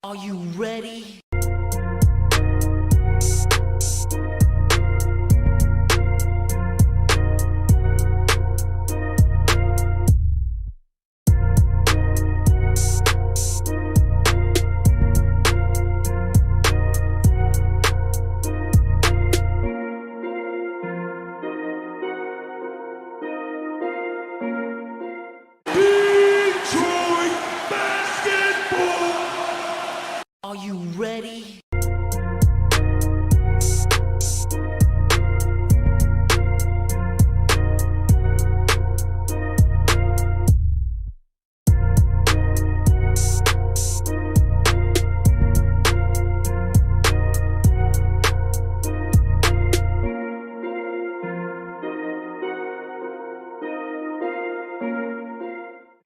Are you ready? Detroit basketball. Are you ready?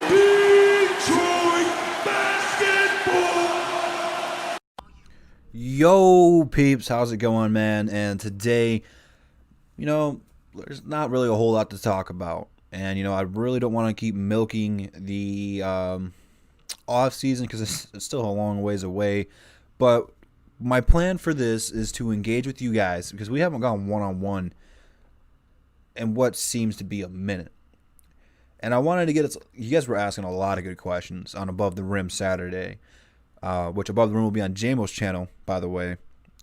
Detroit basketball. Yo, peeps, how's it going, man? And today, there's not really a whole lot to talk about. And, I really don't want to keep milking the off season because it's still a long ways away. But my plan for this is to engage with you guys because we haven't gone one-on-one in what seems to be a minute. And I wanted to you guys were asking a lot of good questions on Above the Rim Saturday. Which Above the Rim will be on JMO's channel, by the way,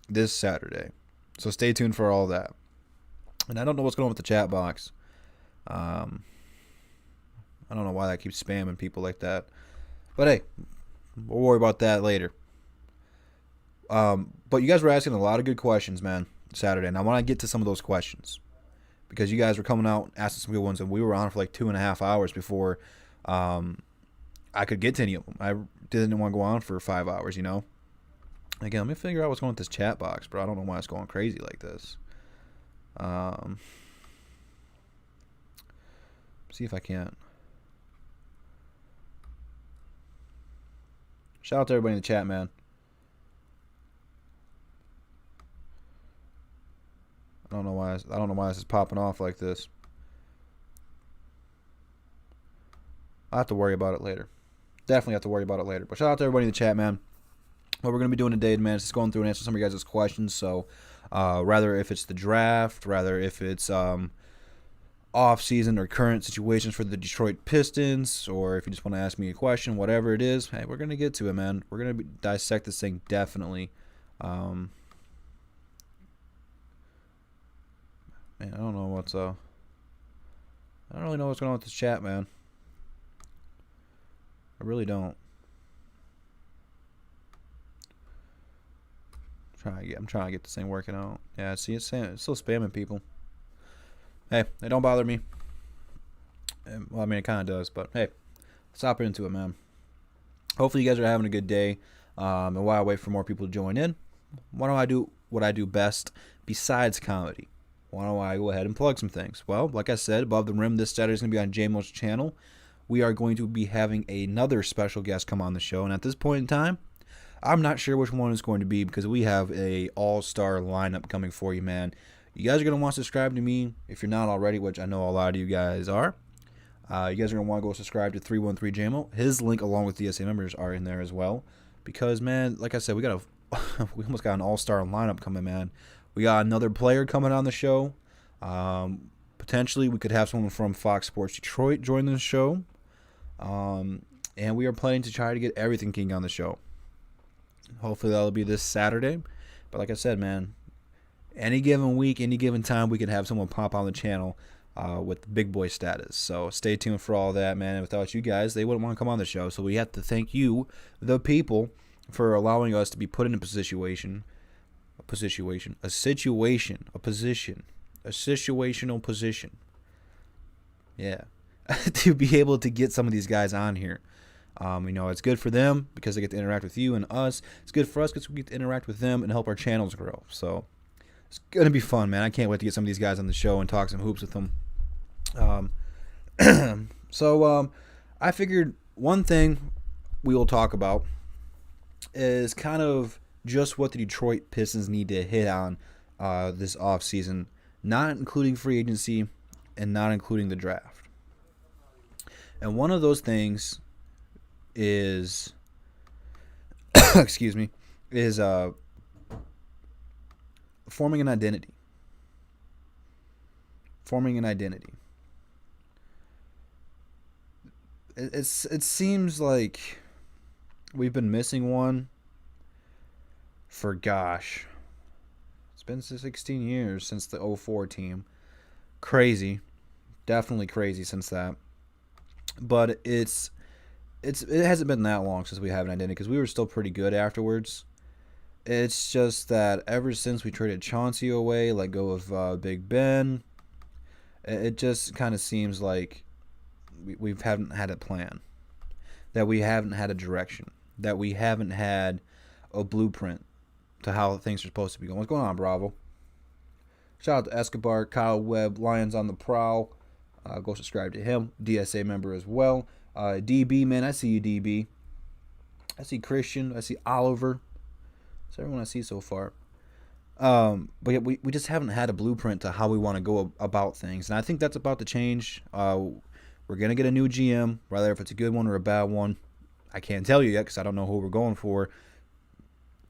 this Saturday. So stay tuned for all that. And I don't know what's going on with the chat box. I don't know why that keeps spamming people like that. But hey, we'll worry about that later. But you guys were asking a lot of good questions, man, Saturday. And I want to get to some of those questions. Because you guys were coming out asking some good ones. And we were on for like 2.5 hours before I could get to any of them. I didn't want to go on for 5 hours, Again, let me figure out what's going on with this chat box, bro. I don't know why it's going crazy like this. See if I can't. Shout out to everybody in the chat, man. I don't know why this is popping off like this. I'll have to worry about it later. Definitely have to worry about it later. But shout out to everybody in the chat, man. What we're going to be doing today, man, is just going through and answering some of you guys' questions. So, rather if it's the draft, rather if it's off-season or current situations for the Detroit Pistons, or if you just want to ask me a question, whatever it is, hey, we're going to get to it, man. We're going to dissect this thing, definitely. Man, I don't know what's I don't really know what's going on with this chat, man. I really don't. I'm trying to get this thing working out. Yeah, see, it's still spamming people. Hey, it don't bother me. Well, I mean, it kind of does, but hey, let's hop into it, man. Hopefully, you guys are having a good day. And while I wait for more people to join in, why don't I do what I do best besides comedy? Why don't I go ahead and plug some things? Well, like I said, Above the Rim this Saturday is going to be on JMO's channel. We are going to be having another special guest come on the show. And at this point in time, I'm not sure which one it's going to be because we have a all-star lineup coming for you, man. You guys are going to want to subscribe to me if you're not already, which I know a lot of you guys are. You guys are going to want to go subscribe to 313JMO. His link along with DSA members are in there as well. Because, man, like I said, we almost got an all-star lineup coming, man. We got another player coming on the show. Potentially, we could have someone from Fox Sports Detroit join the show. And we are planning to try to get Everything King on the show. Hopefully that'll be this Saturday. But like I said, man, any given week, any given time, we could have someone pop on the channel with big boy status. So stay tuned for all that, man. And without you guys, they wouldn't want to come on the show. So we have to thank you, the people, for allowing us to be put in a situational position. Yeah. To be able to get some of these guys on here. It's good for them because they get to interact with you and us. It's good for us because we get to interact with them and help our channels grow. So it's going to be fun, man. I can't wait to get some of these guys on the show and talk some hoops with them. I figured one thing we will talk about is kind of just what the Detroit Pistons need to hit on this offseason, not including free agency and not including the draft. And one of those things is excuse me, is forming an identity. Forming an identity. It seems like we've been missing one for, gosh, it's been 16 years since the '04 team. Crazy. Definitely crazy since that. But it hasn't been that long since we have an identity because we were still pretty good afterwards. It's just that ever since we traded Chauncey away, let go of Big Ben, it just kind of seems like we haven't had a plan, that we haven't had a direction, that we haven't had a blueprint to how things are supposed to be going. What's going on, Bravo? Shout out to Escobar, Kyle Webb, Lions on the Prowl. Go subscribe to him. DSA member as well. DB, man, I see you, DB. I see Christian. I see Oliver. That's everyone I see so far. But yeah, we just haven't had a blueprint to how we want to go about things. And I think that's about to change. We're going to get a new GM, whether if it's a good one or a bad one. I can't tell you yet because I don't know who we're going for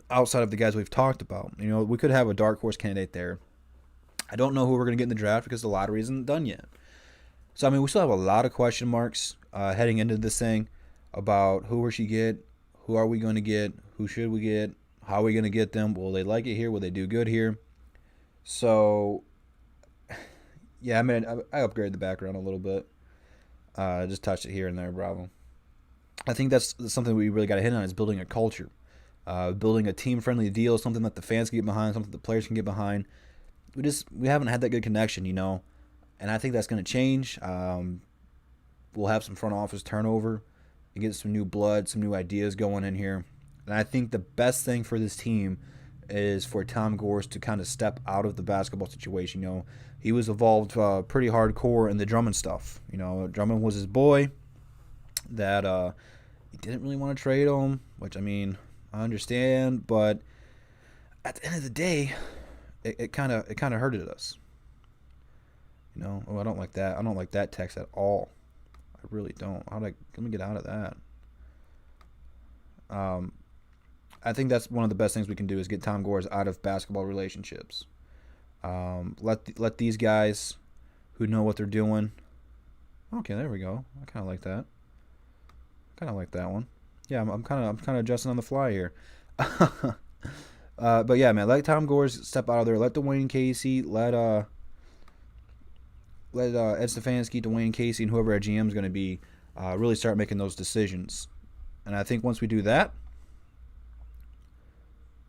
outside of the guys we've talked about. You know, we could have a dark horse candidate there. I don't know who we're going to get in the draft because the lottery isn't done yet. So, I mean, we still have a lot of question marks heading into this thing about who we should get, who are we going to get, who should we get, how are we going to get them, will they like it here, will they do good here. So, yeah, I mean, I upgraded the background a little bit. Just touched it here and there, Bravo. I think that's something we really got to hit on is building a culture. Building a team-friendly deal, something that the fans can get behind, something that the players can get behind. We haven't had that good connection, you know. And I think that's going to change. We'll have some front office turnover and get some new blood, some new ideas going in here. And I think the best thing for this team is for Tom Gores to kind of step out of the basketball situation. You know, he was involved pretty hardcore in the Drummond stuff. You know, Drummond was his boy. That he didn't really want to trade him, which I mean I understand, but at the end of the day, it kind of hurted us. You know, I don't like that. I don't like that text at all. I really don't. Let me get out of that. I think that's one of the best things we can do is get Tom Gores out of basketball relationships. Let these guys who know what they're doing. Okay, there we go. I kind of like that. Kind of like that one. Yeah, I'm kind of adjusting on the fly here. But yeah, man, let Tom Gores step out of there. Let Dwayne Casey, let Ed Stefanski, Dwayne Casey, and whoever our GM is going to be really start making those decisions. And I think once we do that,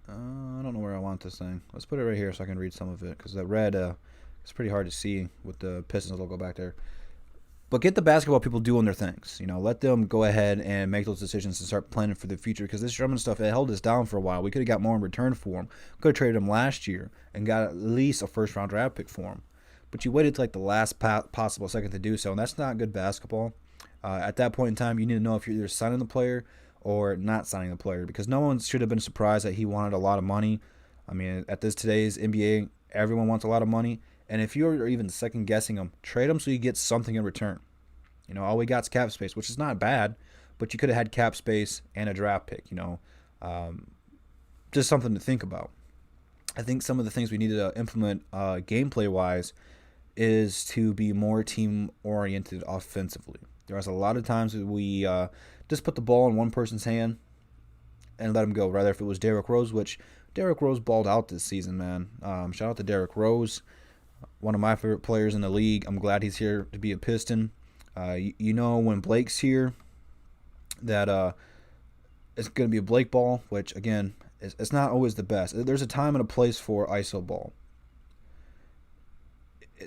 I don't know where I want this thing. Let's put it right here so I can read some of it because that red it's pretty hard to see with the Pistons logo back there. But get the basketball people doing their things. You know, let them go ahead and make those decisions and start planning for the future. Because this Drummond stuff, it held us down for a while. We could have got more in return for him. Could have traded him last year and got at least a first-round draft pick for him. But you waited to like the last possible second to do so, and that's not good basketball. At that point in time, you need to know if you're either signing the player or not signing the player. Because no one should have been surprised that he wanted a lot of money. I mean, at today's NBA, everyone wants a lot of money. And if you're even second-guessing him, trade him so you get something in return. You know, all we got is cap space, which is not bad, but you could have had cap space and a draft pick, you know. Just something to think about. I think some of the things we need to implement gameplay-wise is to be more team-oriented offensively. There's a lot of times that we just put the ball in one person's hand and let him go, rather if it was Derrick Rose, which Derrick Rose balled out this season, man. Shout out to Derrick Rose, one of my favorite players in the league. I'm glad he's here to be a Piston. You know, when Blake's here, that it's going to be a Blake ball, which, again, it's not always the best. There's a time and a place for ISO ball.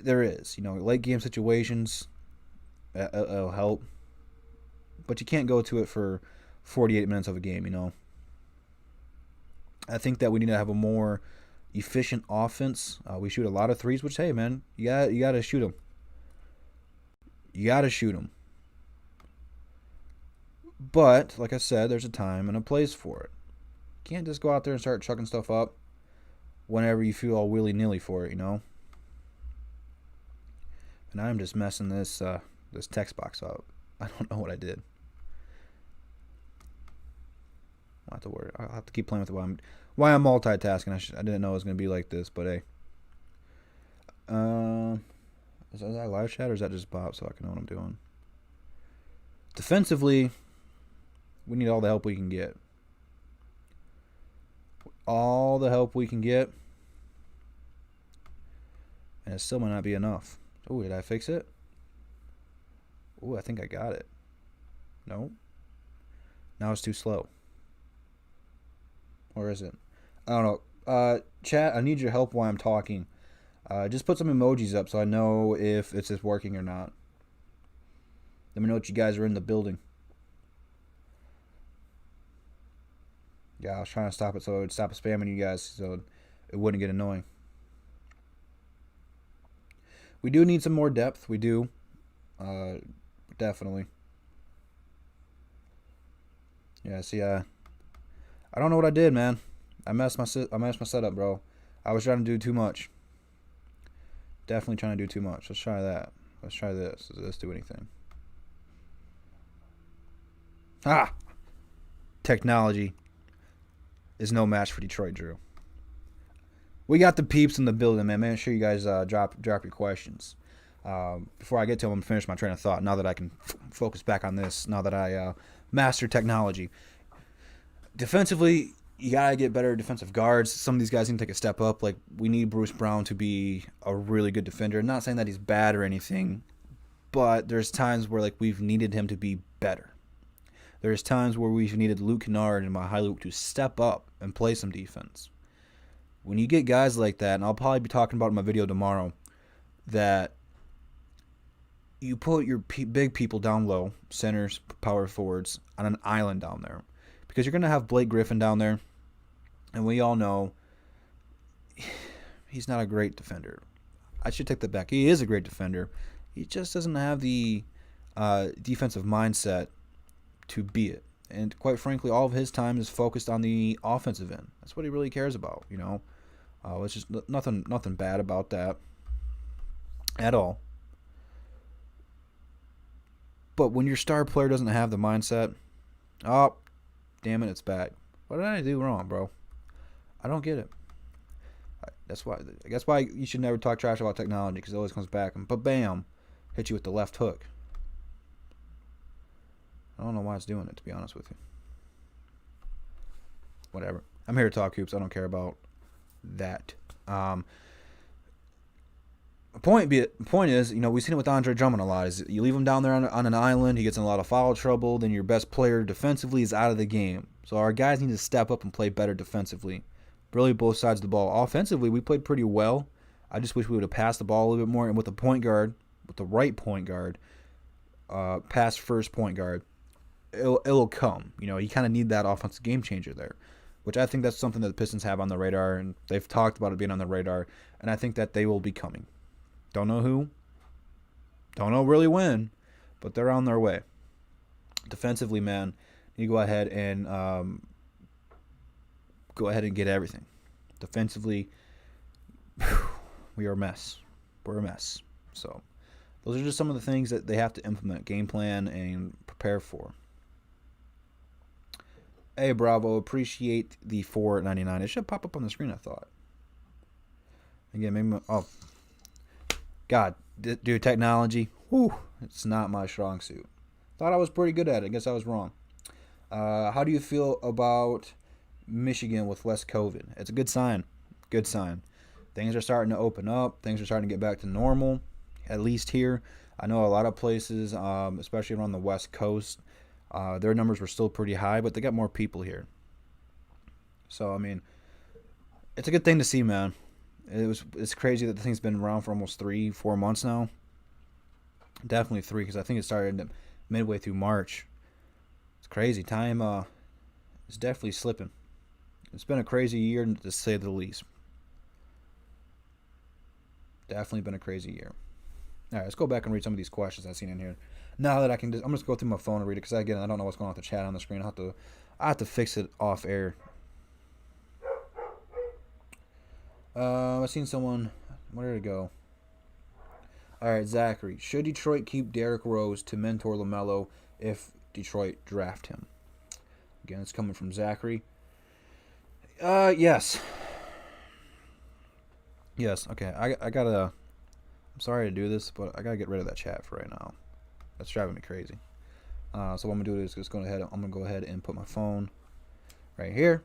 There is. You know, late game situations, it'll help. But you can't go to it for 48 minutes of a game, you know. I think that we need to have a more efficient offense. We shoot a lot of threes, which, hey, man, you got to shoot them. You got to shoot them. But, like I said, there's a time and a place for it. You can't just go out there and start chucking stuff up whenever you feel all willy-nilly for it, you know? And I'm just messing this text box up. I don't know what I did. I'll have to worry. I'll have to keep playing with it why I'm multitasking. I didn't know it was gonna be like this, but hey. Is that live chat or is that just Bob so I can know what I'm doing? Defensively, we need all the help we can get. All the help we can get. And it still might not be enough. Oh, did I fix it? Oh, I think I got it. No. Now it's too slow. Or is it? I don't know. Chat, I need your help while I'm talking. Just put some emojis up so I know if it's just working or not. Let me know that you guys are in the building. Yeah, I was trying to stop it so it would stop spamming you guys so it wouldn't get annoying. We do need some more depth. We do. Definitely. Yeah, see, I don't know what I did, man. I messed my setup, bro. I was trying to do too much. Definitely trying to do too much. Let's try that. Let's try this. Does this do anything? Ah! Technology is no match for Detroit, Drew. We got the peeps in the building, man. Make sure you guys drop your questions. Before I get to them, I'm going to finish my train of thought. Now that I can focus back on this, now that I master technology. Defensively, you got to get better defensive guards. Some of these guys need to take a step up. Like, we need Bruce Brown to be a really good defender. I'm not saying that he's bad or anything, but there's times where, like, we've needed him to be better. There's times where we've needed Luke Kennard and Luke to step up and play some defense. When you get guys like that, and I'll probably be talking about it in my video tomorrow, that you put your big people down low, centers, power forwards, on an island down there. Because you're going to have Blake Griffin down there, and we all know he's not a great defender. I should take that back. He is a great defender. He just doesn't have the defensive mindset to be it. And quite frankly, all of his time is focused on the offensive end. That's what he really cares about, you know. It's just nothing bad about that at all. But when your star player doesn't have the mindset, oh, damn it, it's bad. What did I do wrong, bro? I don't get it. That's why you should never talk trash about technology, because it always comes back and bam, hit you with the left hook. I don't know why it's doing it, to be honest with you. Whatever. I'm here to talk hoops. I don't care about that. The point is, you know, we've seen it with Andre Drummond a lot. Is you leave him down there on an island, he gets in a lot of foul trouble, then your best player defensively is out of the game. So our guys need to step up and play better defensively. Really both sides of the ball. Offensively, we played pretty well. I just wish we would have passed the ball a little bit more. And with the point guard, with the right point guard, pass first point guard, it'll come. You know, you kind of need that offensive game changer there, which I think that's something that the Pistons have on the radar, and they've talked about it being on the radar, and I think that they will be coming. Don't know who, don't know really when, but they're on their way. Defensively, man, you go ahead and get everything. Defensively, we are a mess. We're a mess. So those are just some of the things that they have to implement, game plan, and prepare for. Hey, Bravo, appreciate the $4.99. It should pop up on the screen, I thought. Again, maybe God, dude, technology, whew, it's not my strong suit. Thought I was pretty good at it. I guess I was wrong. How do you feel about Michigan with less COVID? It's a good sign. Good sign. Things are starting to open up. Things are starting to get back to normal, at least here. I know a lot of places, especially around the West Coast, their numbers were still pretty high, but they got more people here. So, I mean, it's a good thing to see, man. It's crazy that the thing's been around for almost 3-4 months now. Definitely 3, because I think it started midway through March. It's crazy. Time is definitely slipping. It's been a crazy year, to say the least. Definitely been a crazy year. All right, let's go back and read some of these questions I've seen in here. Now that I'm just go through my phone and read it, because again, I don't know what's going on with the chat on the screen. I have to fix it off air. I've seen someone. Where did it go? All right, Zachary. Should Detroit keep Derrick Rose to mentor LaMelo if Detroit draft him? Again, it's coming from Zachary. Yes. Yes, okay. I gotta... I'm sorry to do this, but I gotta get rid of that chat for right now. That's driving me crazy. So what I'm gonna do is I'm gonna go ahead and put my phone right here,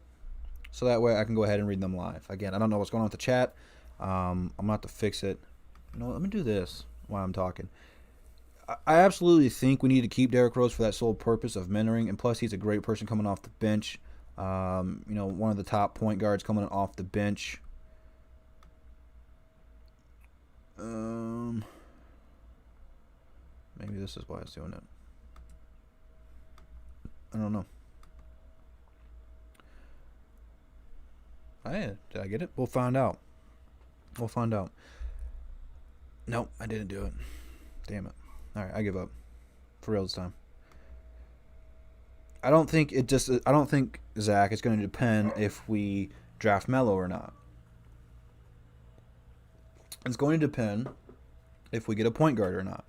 so that way I can go ahead and read them live. Again, I don't know what's going on with the chat. I'm gonna have to fix it. You know, let me do this while I'm talking. I absolutely think we need to keep Derrick Rose for that sole purpose of mentoring, and plus he's a great person coming off the bench. You know, one of the top point guards coming off the bench. Maybe this is why it's doing it. I don't know. Did I get it? We'll find out. We'll find out. Nope, I didn't do it. Damn it. Alright, I give up. For real this time. I don't think, Zach, it's going to depend if we draft Melo or not. It's going to depend if we get a point guard or not.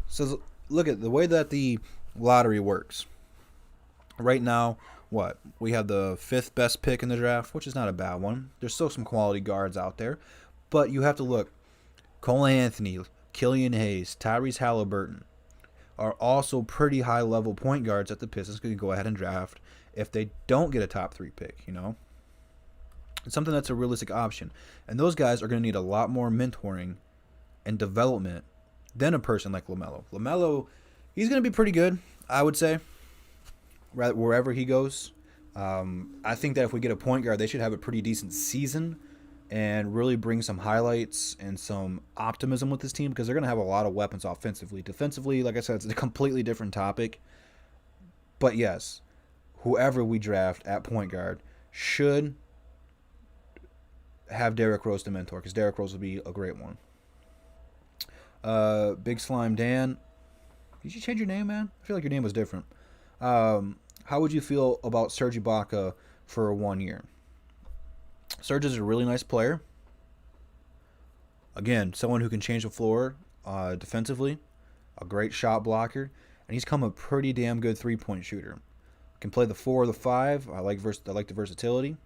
So look at the way that the lottery works. Right now, what? We have the 5th best pick in the draft, which is not a bad one. There's still some quality guards out there. But you have to look. Cole Anthony, Killian Hayes, Tyrese Halliburton are also pretty high-level point guards that the Pistons can go ahead and draft if they don't get a top 3 pick, you know? It's something that's a realistic option. And those guys are going to need a lot more mentoring and development than a person like LaMelo. LaMelo, he's going to be pretty good, I would say, wherever he goes. I think that if we get a point guard, they should have a pretty decent season and really bring some highlights and some optimism with this team, because they're going to have a lot of weapons offensively. Defensively, like I said, it's a completely different topic. But yes, whoever we draft at point guard should have Derrick Rose to mentor, because Derrick Rose will be a great one. Big Slime Dan, did you change your name, man? I feel like your name was different. How would you feel about Serge Ibaka for 1 year? Serge is a really nice player. Again, someone who can change the floor defensively, a great shot blocker, and he's come a pretty damn good three-point shooter. Can play the 4 or the 5. I like the versatility.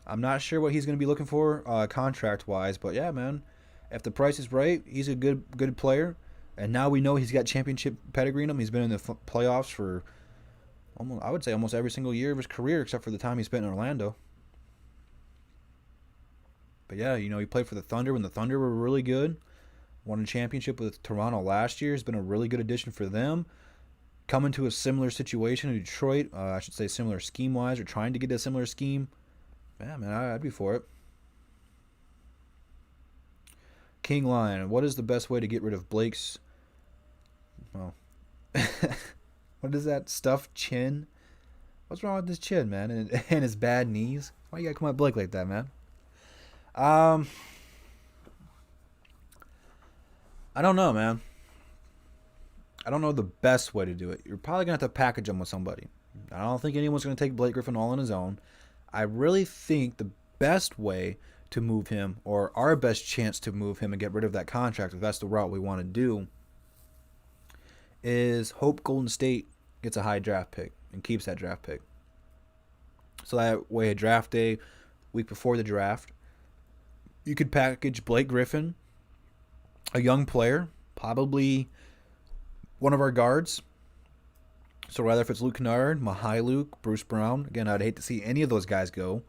I'm not sure what he's going to be looking for contract-wise, but yeah, man, if the price is right, he's a good player. And now we know he's got championship pedigree in him. He's been in the playoffs for, I would say, almost every single year of his career, except for the time he spent in Orlando. But yeah, you know, he played for the Thunder when the Thunder were really good. Won a championship with Toronto last year. Has been a really good addition for them. Coming to a similar situation in Detroit, I should say similar scheme-wise, or trying to get a similar scheme. Yeah, man, I'd be for it. King Lion, what is the best way to get rid of Blake's... Well, what is that? Stuffed chin? What's wrong with his chin, man? And his bad knees? Why you gotta come at Blake like that, man? I don't know, man. I don't know the best way to do it. You're probably going to have to package him with somebody. I don't think anyone's going to take Blake Griffin all on his own. I really think the best way to move him, or our best chance to move him and get rid of that contract, if that's the route we want to do, is hope Golden State gets a high draft pick and keeps that draft pick. So that way, a draft day, week before the draft, you could package Blake Griffin, a young player, probably one of our guards. So rather if it's Luke Kennard, Mihailuk, Bruce Brown, again, I'd hate to see any of those guys go.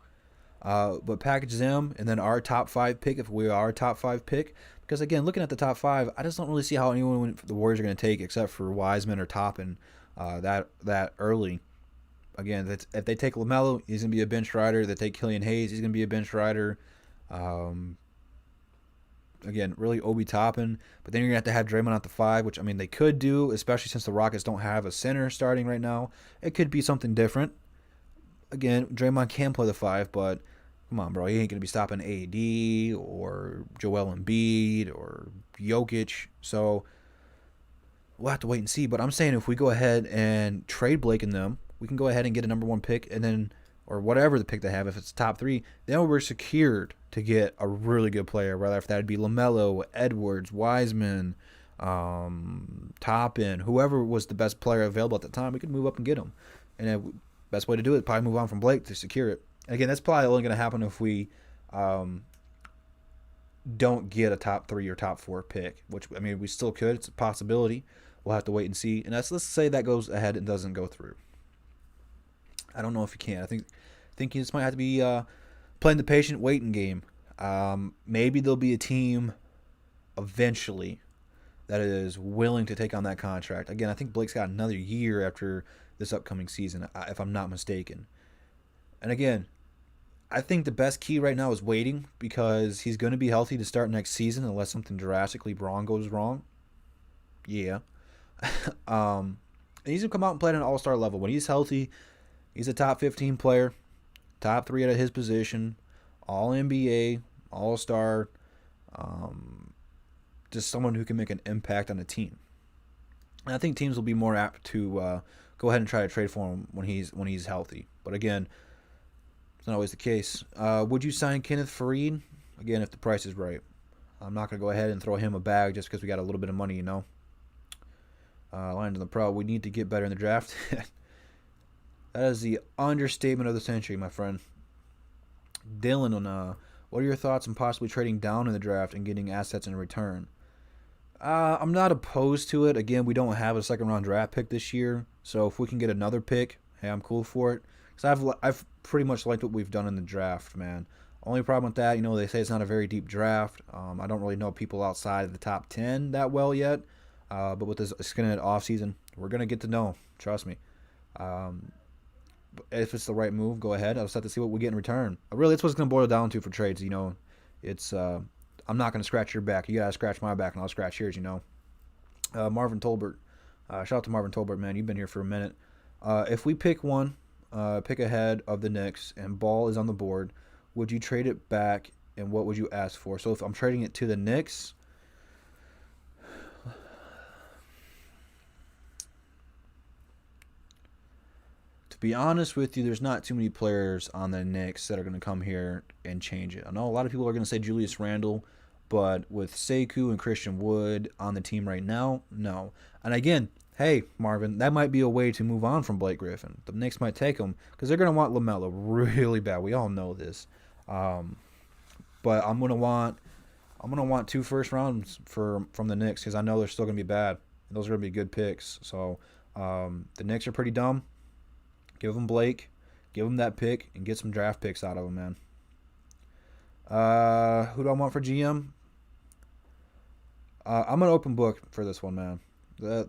But package them, and then our top 5 pick, if we are a top 5 pick. Because, again, looking at the top 5, I just don't really see how anyone the Warriors are going to take, except for Wiseman or Toppin, that early. Again, if they take LaMelo, he's going to be a bench rider. If they take Killian Hayes, he's going to be a bench rider. Again, really Obi Toppin. But then you're going to have Draymond at the 5, which, I mean, they could do, especially since the Rockets don't have a center starting right now. It could be something different. Again, Draymond can play the 5, but come on, bro. He ain't going to be stopping AD or Joel Embiid or Jokic. So we'll have to wait and see. But I'm saying if we go ahead and trade Blake and them, we can go ahead and get a number 1 pick, and then, or whatever the pick they have, if it's top 3, then we're secured to get a really good player, whether if that would be LaMelo, Edwards, Wiseman, Toppin, whoever was the best player available at the time, we could move up and get him. And best way to do it is probably move on from Blake to secure it. And again, that's probably only going to happen if we don't get a top 3 or top 4 pick, which, I mean, we still could. It's a possibility. We'll have to wait and see. And let's say that goes ahead and doesn't go through. I don't know if you can. I think you just might have to be playing the patient waiting game. Maybe there'll be a team eventually that is willing to take on that contract. Again, I think Blake's got another year after this upcoming season, if I'm not mistaken. And again, I think the best key right now is waiting, because he's going to be healthy to start next season unless something drastically wrong goes wrong. Yeah. And he's going to come out and play at an all-star level. When he's healthy, he's a top 15 player, top 3 at his position, all-NBA, all-star, just someone who can make an impact on a team. And I think teams will be more apt to go ahead and try to trade for him when he's healthy. But again, it's not always the case. Would you sign Kenneth Faried? Again, if the price is right. I'm not going to go ahead and throw him a bag just because we got a little bit of money, you know. Line to the pro. We need to get better in the draft. That is the understatement of the century, my friend. Dylan, what are your thoughts on possibly trading down in the draft and getting assets in return? I'm not opposed to it. Again, we don't have a second-round draft pick this year, so if we can get another pick, hey, I'm cool for it. Because I've pretty much liked what we've done in the draft, man. Only problem with that, they say it's not a very deep draft. I don't really know people outside of the top 10 that well yet. But with this extended offseason, we're going to get to know. Trust me. If it's the right move, go ahead. I'll just have to see what we get in return. Really, that's what it's going to boil down to for trades. It's I'm not going to scratch your back. You got to scratch my back, and I'll scratch yours, Marvin Tolbert. Shout out to Marvin Tolbert, man. You've been here for a minute. If we pick ahead of the Knicks, and Ball is on the board, would you trade it back, and what would you ask for? So if I'm trading it to the Knicks, to be honest with you, there's not too many players on the Knicks that are going to come here and change it. I know a lot of people are going to say Julius Randle, but with Sekou and Christian Wood on the team right now, no. And again, hey, Marvin, that might be a way to move on from Blake Griffin. The Knicks might take him because they're going to want LaMelo really bad. We all know this. But I'm going to want 2 first rounds from the Knicks, because I know they're still going to be bad. Those are going to be good picks. So the Knicks are pretty dumb. Give them Blake, give them that pick, and get some draft picks out of them, man. Who do I want for GM? I'm an open book for this one, man.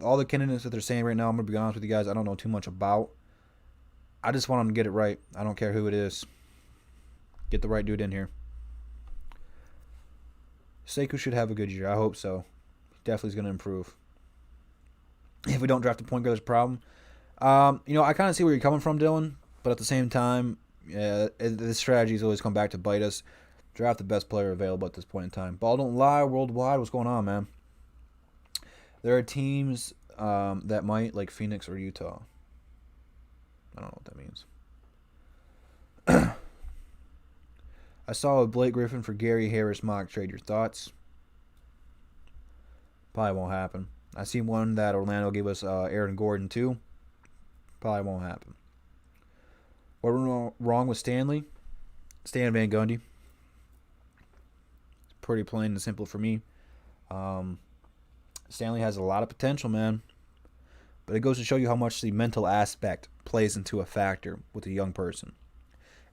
All the candidates that they're saying right now, I'm going to be honest with you guys, I don't know too much about. I just want them to get it right. I don't care who it is. Get the right dude in here. Sekou should have a good year. I hope so. Definitely is going to improve. If we don't draft a point guard, there's a problem. I kind of see where you're coming from, Dylan, but at the same time, this strategy has always come back to bite us. Draft the best player available at this point in time. Ball don't lie worldwide. What's going on, man? There are teams that might, like Phoenix or Utah. I don't know what that means. I saw a Blake Griffin for Gary Harris mock trade. Your thoughts? Probably won't happen. I see one that Orlando gave us Aaron Gordon too. Probably won't happen. What went wrong with Stanley? Stan Van Gundy. It's pretty plain and simple for me. Stanley has a lot of potential, man. But it goes to show you how much the mental aspect plays into a factor with a young person.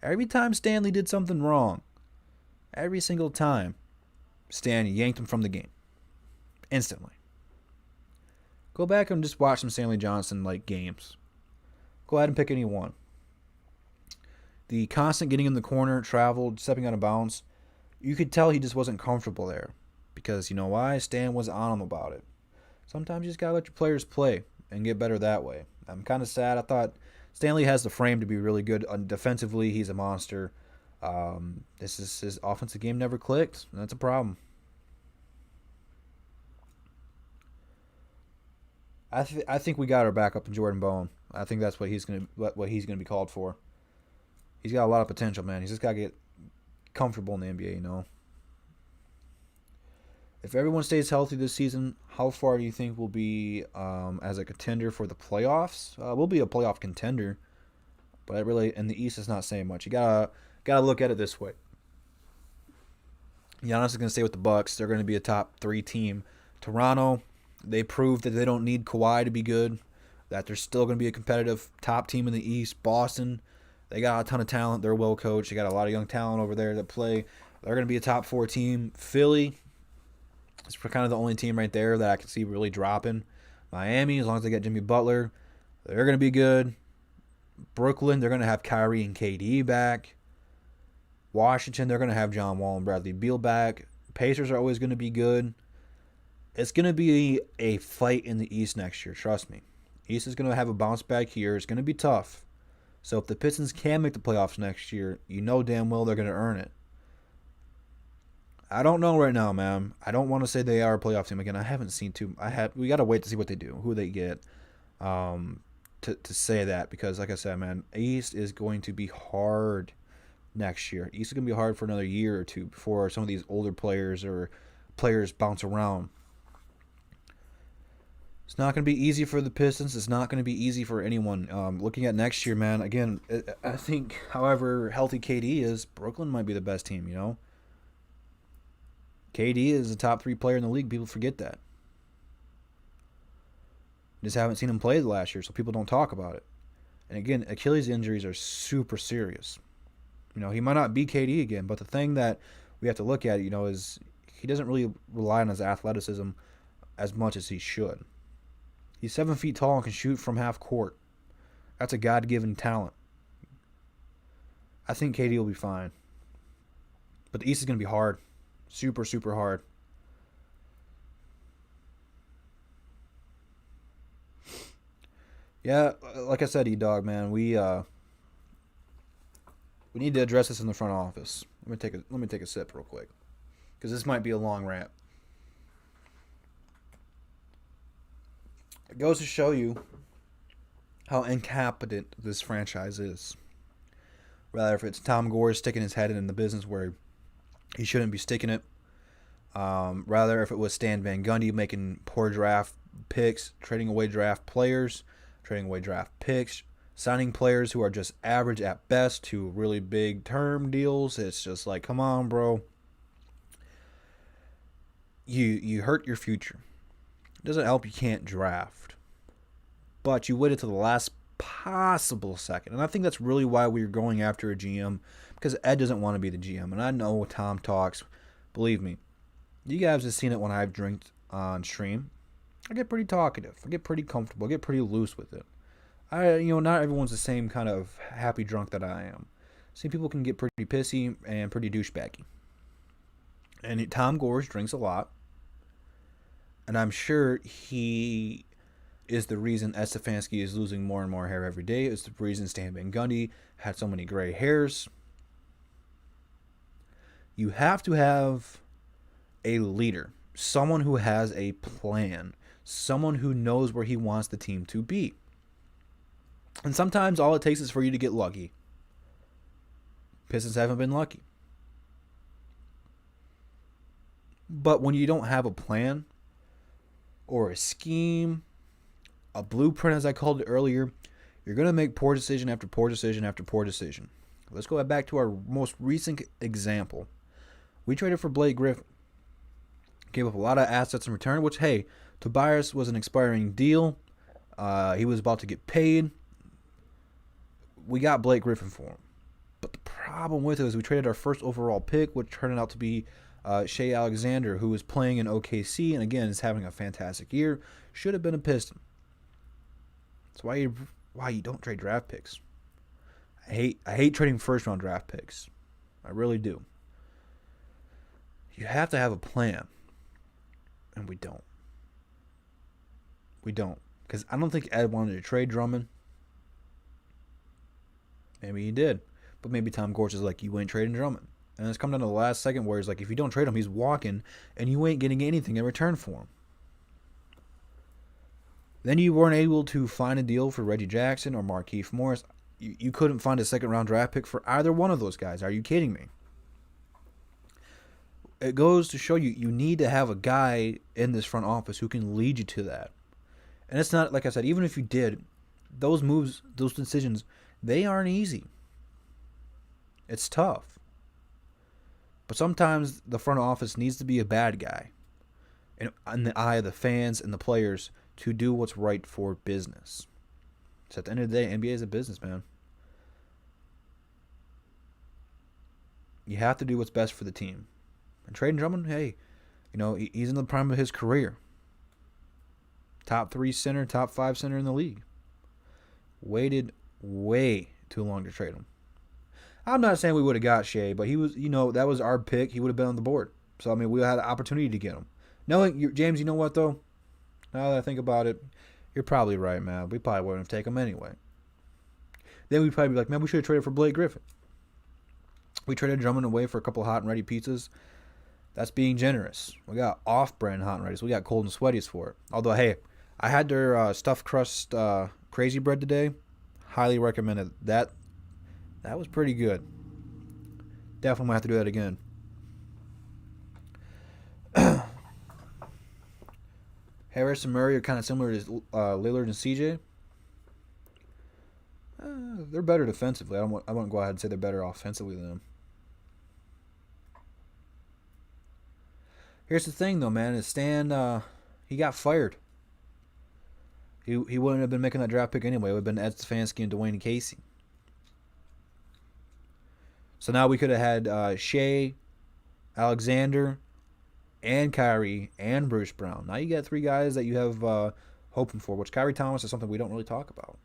Every time Stanley did something wrong, every single time, Stan yanked him from the game. Instantly. Go back and just watch some Stanley Johnson games. Go ahead and pick any one. The constant getting in the corner, traveled, stepping out of bounds, you could tell he just wasn't comfortable there. Because you know why? Stan was on him about it. Sometimes you just gotta let your players play and get better that way. I'm kind of sad. I thought Stanley has the frame to be really good. Defensively, he's a monster. His offensive game never clicked. That's a problem. I think we got our backup in Jordan Bone. I think that's what he's gonna be called for. He's got a lot of potential, man. He's just gotta get comfortable in the NBA, If everyone stays healthy this season, how far do you think we'll be as a contender for the playoffs? We'll be a playoff contender, But I really, in the East, it's not saying much. You gotta look at it this way. Giannis is gonna stay with the Bucks. They're gonna be a top 3 team. Toronto, they proved that they don't need Kawhi to be good. That they're still gonna be a competitive top team in the East. Boston, they got a ton of talent. They're well coached. They got a lot of young talent over there that play. They're gonna be a top 4 team. Philly, it's kind of the only team right there that I can see really dropping. Miami, as long as they get Jimmy Butler, they're gonna be good. Brooklyn, they're going to have Kyrie and KD back. Washington, they're going to have John Wall and Bradley Beal back. Pacers are always going to be good. It's going to be a fight in the East next year, trust me. East is going to have a bounce back here. It's going to be tough. So if the Pistons can make the playoffs next year, you know damn well they're going to earn it. I don't know right now, man. I don't want to say they are a playoff team again. I haven't seen too. We got to wait to see what they do, who they get. To say that, because like I said, man, East is going to be hard next year. East is going to be hard for another year or two before some of these older players or players bounce around. It's not going to be easy for the Pistons. It's not going to be easy for anyone. Looking at next year, man, again, I think however healthy KD is, Brooklyn might be the best team, you know? KD is a top 3 player in the league. People forget that. Just haven't seen him play the last year, so people don't talk about it. And again, Achilles injuries are super serious. You know, he might not be KD again, but the thing that we have to look at, you know, is he doesn't really rely on his athleticism as much as he should. He's 7 feet tall and can shoot from half court. That's a God-given talent. I think KD will be fine. But the East is going to be hard. Super, super hard. Yeah, like I said, E-Dog, man, we need to address this in the front office. Let me take a sip real quick, because this might be a long rant. It goes to show you how incompetent this franchise is. Rather, if it's Tom Gore sticking his head in the business where he shouldn't be sticking it. Rather, if it was Stan Van Gundy making poor draft picks, trading away draft players, trading away draft picks, signing players who are just average at best to really big term deals. It's just like, come on, bro. You hurt your future. It doesn't help you can't draft. But you waited to the last possible second. And I think that's really why we're going after a GM, because Ed doesn't want to be the GM. And I know Tom talks. Believe me. You guys have seen it when I've drank on stream. I get pretty talkative. I get pretty comfortable. I get pretty loose with it. Not everyone's the same kind of happy drunk that I am. Some people can get pretty pissy and pretty douchebaggy. And Tom Gores drinks a lot. And I'm sure he is the reason Ed Stefanski is losing more and more hair every day. It's the reason Stan Van Gundy had so many gray hairs. You have to have a leader. Someone who has a plan. Someone who knows where he wants the team to be. And sometimes all it takes is for you to get lucky. Pistons haven't been lucky. But when you don't have a plan or a scheme, a blueprint as I called it earlier, you're going to make poor decision after poor decision after poor decision. Let's go back to our most recent example. We traded for Blake Griffin. Gave up a lot of assets in return, which, hey, Tobias was an expiring deal. He was about to get paid. We got Blake Griffin for him. But the problem with it is we traded our first overall pick, which turned out to be Shea Alexander, who was playing in OKC and, again, is having a fantastic year. Should have been a Piston. That's why you don't trade draft picks. I hate trading first-round draft picks. I really do. You have to have a plan. And we don't. We don't. Because I don't think Ed wanted to trade Drummond. Maybe he did. But maybe Tom Gores is like, you ain't trading Drummond. And it's come down to the last second where he's like, if you don't trade him, he's walking. And you ain't getting anything in return for him. Then you weren't able to find a deal for Reggie Jackson or Markieff Morris. You couldn't find a second-round draft pick for either one of those guys. Are you kidding me? It goes to show you need to have a guy in this front office who can lead you to that. And it's not, like I said, even if you did, those moves, those decisions They aren't easy. It's tough. But sometimes the front office needs to be a bad guy in the eye of the fans and the players to do what's right for business. So at the end of the day, NBA is a business, man. You have to do what's best for the team. And trading Drummond, hey, he's in the prime of his career. Top 3 center, top 5 center in the league. Waited way too long to trade him. I'm not saying we would have got Shea, but he was, that was our pick. He would have been on the board. So, we had the opportunity to get him. James, you know what, though? Now that I think about it, you're probably right, man. We probably wouldn't have taken him anyway. Then we'd probably be like, man, we should have traded for Blake Griffin. We traded Drummond away for a couple hot and ready pizzas. That's being generous. We got off-brand hot and ready, so we got cold and sweaties for it. Although, hey, I had their stuffed crust crazy bread today. Highly recommended. That was pretty good. Definitely might have to do that again. Harris and Murray are kind of similar to Lillard and CJ. They're better defensively. I wouldn't go ahead and say they're better offensively than them. Here's the thing, though, man. Is Stan, he got fired. He wouldn't have been making that draft pick anyway. It would have been Ed Stefanski and Dwayne Casey. So now we could have had Shea, Alexander, and Kyrie, and Bruce Brown. Now you got 3 guys that you have hoping for, which Kyrie Thomas is something we don't really talk about.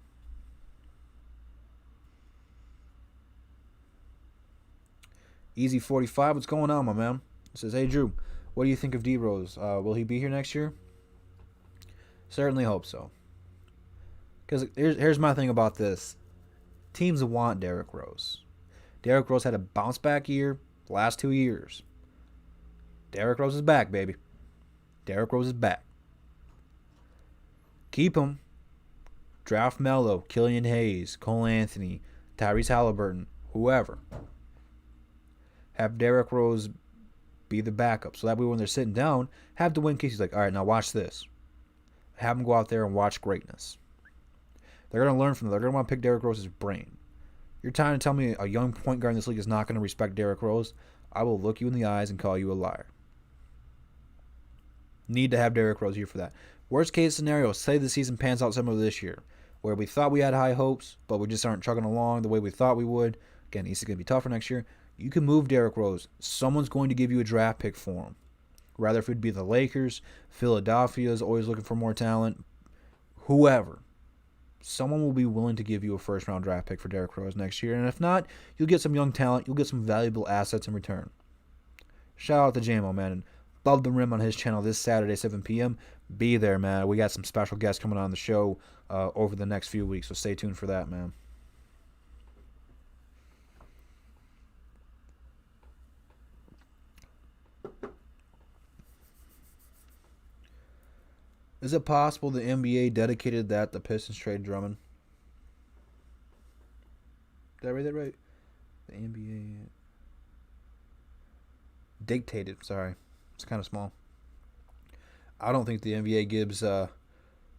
Easy 45, what's going on, my man? It says, hey, Drew, what do you think of D-Rose? Will he be here next year? Certainly hope so. Because here's my thing about this. Teams want Derrick Rose. Derrick Rose had a bounce-back year the last 2 years. Derrick Rose is back, baby. Derrick Rose is back. Keep him. Draft Melo, Killian Hayes, Cole Anthony, Tyrese Halliburton, whoever. Have Derrick Rose be the backup. So that way when they're sitting down, have Dwayne Casey's like, all right, now watch this. Have them go out there and watch greatness. They're going to learn from them. They're going to want to pick Derrick Rose's brain. You're trying to tell me a young point guard in this league is not going to respect Derrick Rose? I will look you in the eyes and call you a liar. Need to have Derrick Rose here for that. Worst case scenario, say the season pans out similar to this year, where we thought we had high hopes, but we just aren't chugging along the way we thought we would. Again, East is going to be tougher next year. You can move Derrick Rose. Someone's going to give you a draft pick for him. Rather if it would be the Lakers, Philadelphia is always looking for more talent, whoever. Someone will be willing to give you a first-round draft pick for Derrick Rose next year. And if not, you'll get some young talent. You'll get some valuable assets in return. Shout out to JMO, man. And above the rim on his channel this Saturday, 7 p.m. Be there, man. We got some special guests coming on the show over the next few weeks. So stay tuned for that, man. Is it possible the NBA dedicated that the Pistons trade Drummond? Did I read that right? The NBA dictated. Sorry, it's kind of small. I don't think the NBA gives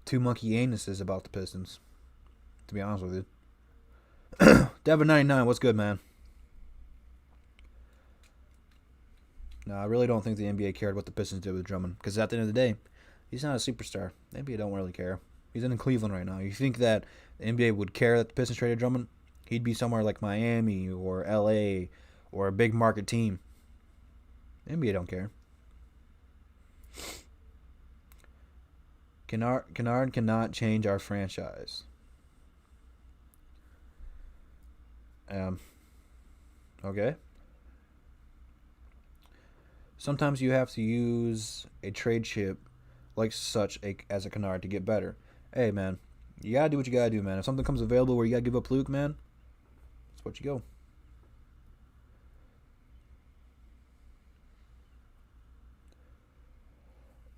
two monkey anuses about the Pistons. To be honest with you. Devin99, what's good, man? No, I really don't think the NBA cared what the Pistons did with Drummond. Because at the end of the day, he's not a superstar. The NBA don't really care. He's in Cleveland right now. You think that the NBA would care that the Pistons traded Drummond? He'd be somewhere like Miami or LA or a big market team. The NBA don't care. Kennard cannot change our franchise. Okay. Sometimes you have to use a trade chip like such as a Kennard to get better. Hey, man, you gotta do what you gotta do, man. If something comes available where you gotta give up Luke, man, that's what you go.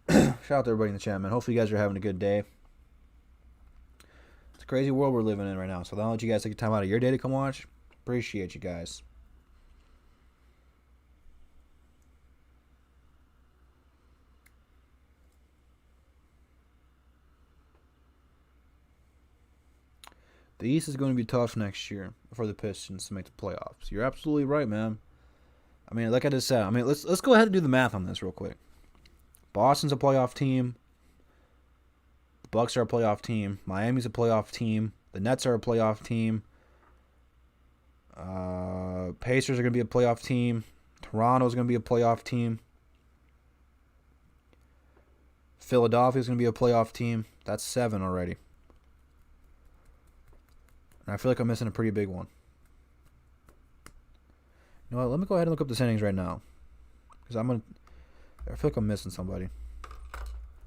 Shout out to everybody in the chat, man. Hopefully you guys are having a good day. It's a crazy world we're living in right now. So I'll let you guys take time out of your day to come watch. Appreciate you guys. The East is going to be tough next year for the Pistons to make the playoffs. You're absolutely right, man. I mean, like I just said, let's go ahead and do the math on this real quick. Boston's a playoff team. The Bucks are a playoff team. Miami's a playoff team. The Nets are a playoff team. Pacers are going to be a playoff team. Toronto's going to be a playoff team. Philadelphia's going to be a playoff team. That's 7 already. And I feel like I'm missing a pretty big one. You know what? Let me go ahead and look up the standings right now. Because I feel like I'm missing somebody.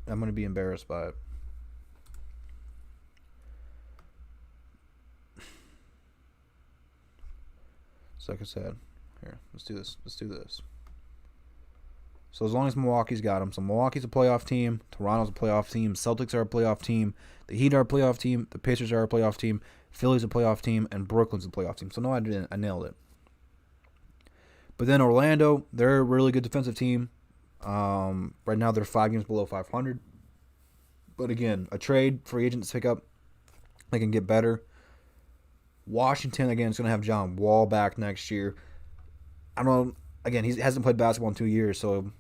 I'm going to be embarrassed by it. So like I said, here, let's do this. So as long as Milwaukee's got them. So Milwaukee's a playoff team. Toronto's a playoff team. Celtics are a playoff team. The Heat are a playoff team. The Pacers are a playoff team. Philly's a playoff team. And Brooklyn's a playoff team. So no, I didn't. I nailed it. But then Orlando, they're a really good defensive team. Right now they're 5 games below 500. But again, a trade, free agents pick up. They can get better. Washington, again, is going to have John Wall back next year. I don't know. Again, he hasn't played basketball in 2 years, so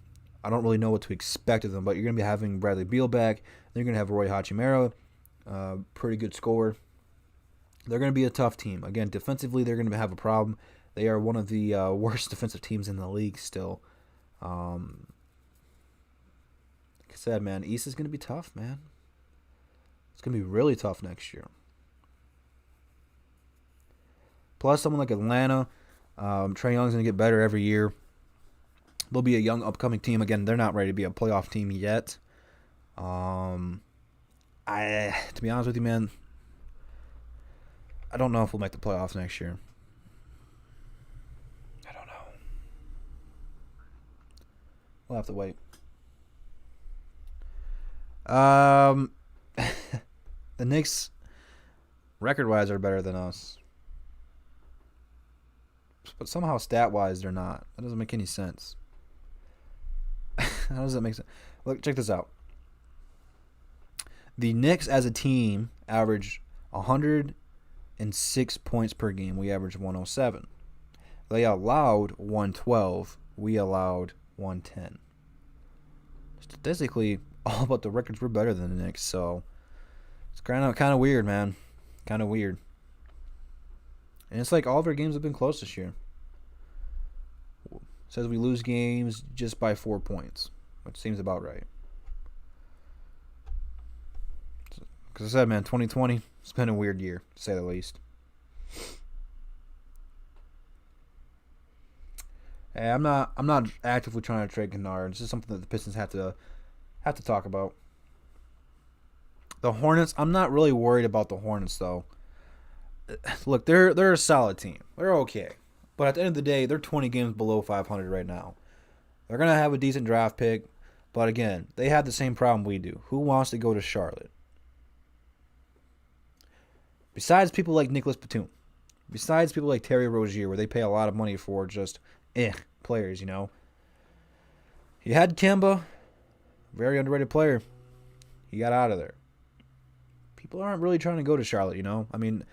I don't really know what to expect of them. But you're going to be having Bradley Beal back. Then you're going to have Roy Hachimura, pretty good scorer. They're going to be a tough team. Again, defensively, they're going to have a problem. They are one of the worst defensive teams in the league still. Like I said, man, East is going to be tough, man. It's going to be really tough next year. Plus, someone like Atlanta, Trae Young's going to get better every year. They'll be a young, upcoming team. Again, they're not ready to be a playoff team yet. To be honest with you, man, I don't know if we'll make the playoffs next year. I don't know. We'll have to wait. The Knicks, record-wise, are better than us. But somehow, stat-wise, they're not. That doesn't make any sense. How does that make sense? Look, check this out. The Knicks, as a team, average 106 points per game. We average 107. They allowed 112. We allowed 110. Statistically, all but the records were better than the Knicks, so it's kind of weird, man. Kind of weird. And it's like all of our games have been close this year. It says we lose games just by 4 points, which seems about right. Because I said, man, 2020, it's been a weird year, to say the least. Hey, I'm not actively trying to trade Kennard. It's just something that the Pistons have to talk about. The Hornets, I'm not really worried about the Hornets though. Look, they're a solid team. They're okay. But at the end of the day, they're 20 games below 500 right now. They're going to have a decent draft pick, but again, they have the same problem we do. Who wants to go to Charlotte? Besides people like Nicholas Batum. Besides people like Terry Rozier, where they pay a lot of money for just players, you know. You had Kemba, very underrated player. He got out of there. People aren't really trying to go to Charlotte, you know. I mean,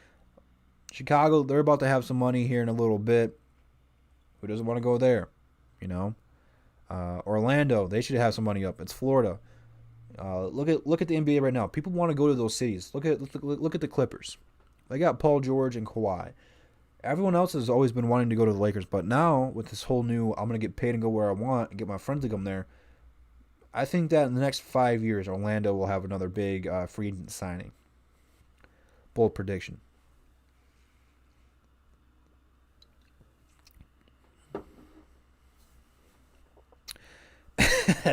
Chicago, they're about to have some money here in a little bit. Who doesn't want to go there, you know? Orlando, they should have some money up. It's Florida. Look at the NBA right now. People want to go to those cities. Look at the Clippers. They got Paul George and Kawhi. Everyone else has always been wanting to go to the Lakers, but now with this whole new, I'm going to get paid and go where I want and get my friends to come there, I think that in the next 5 years, Orlando will have another big free agent signing. Bold prediction.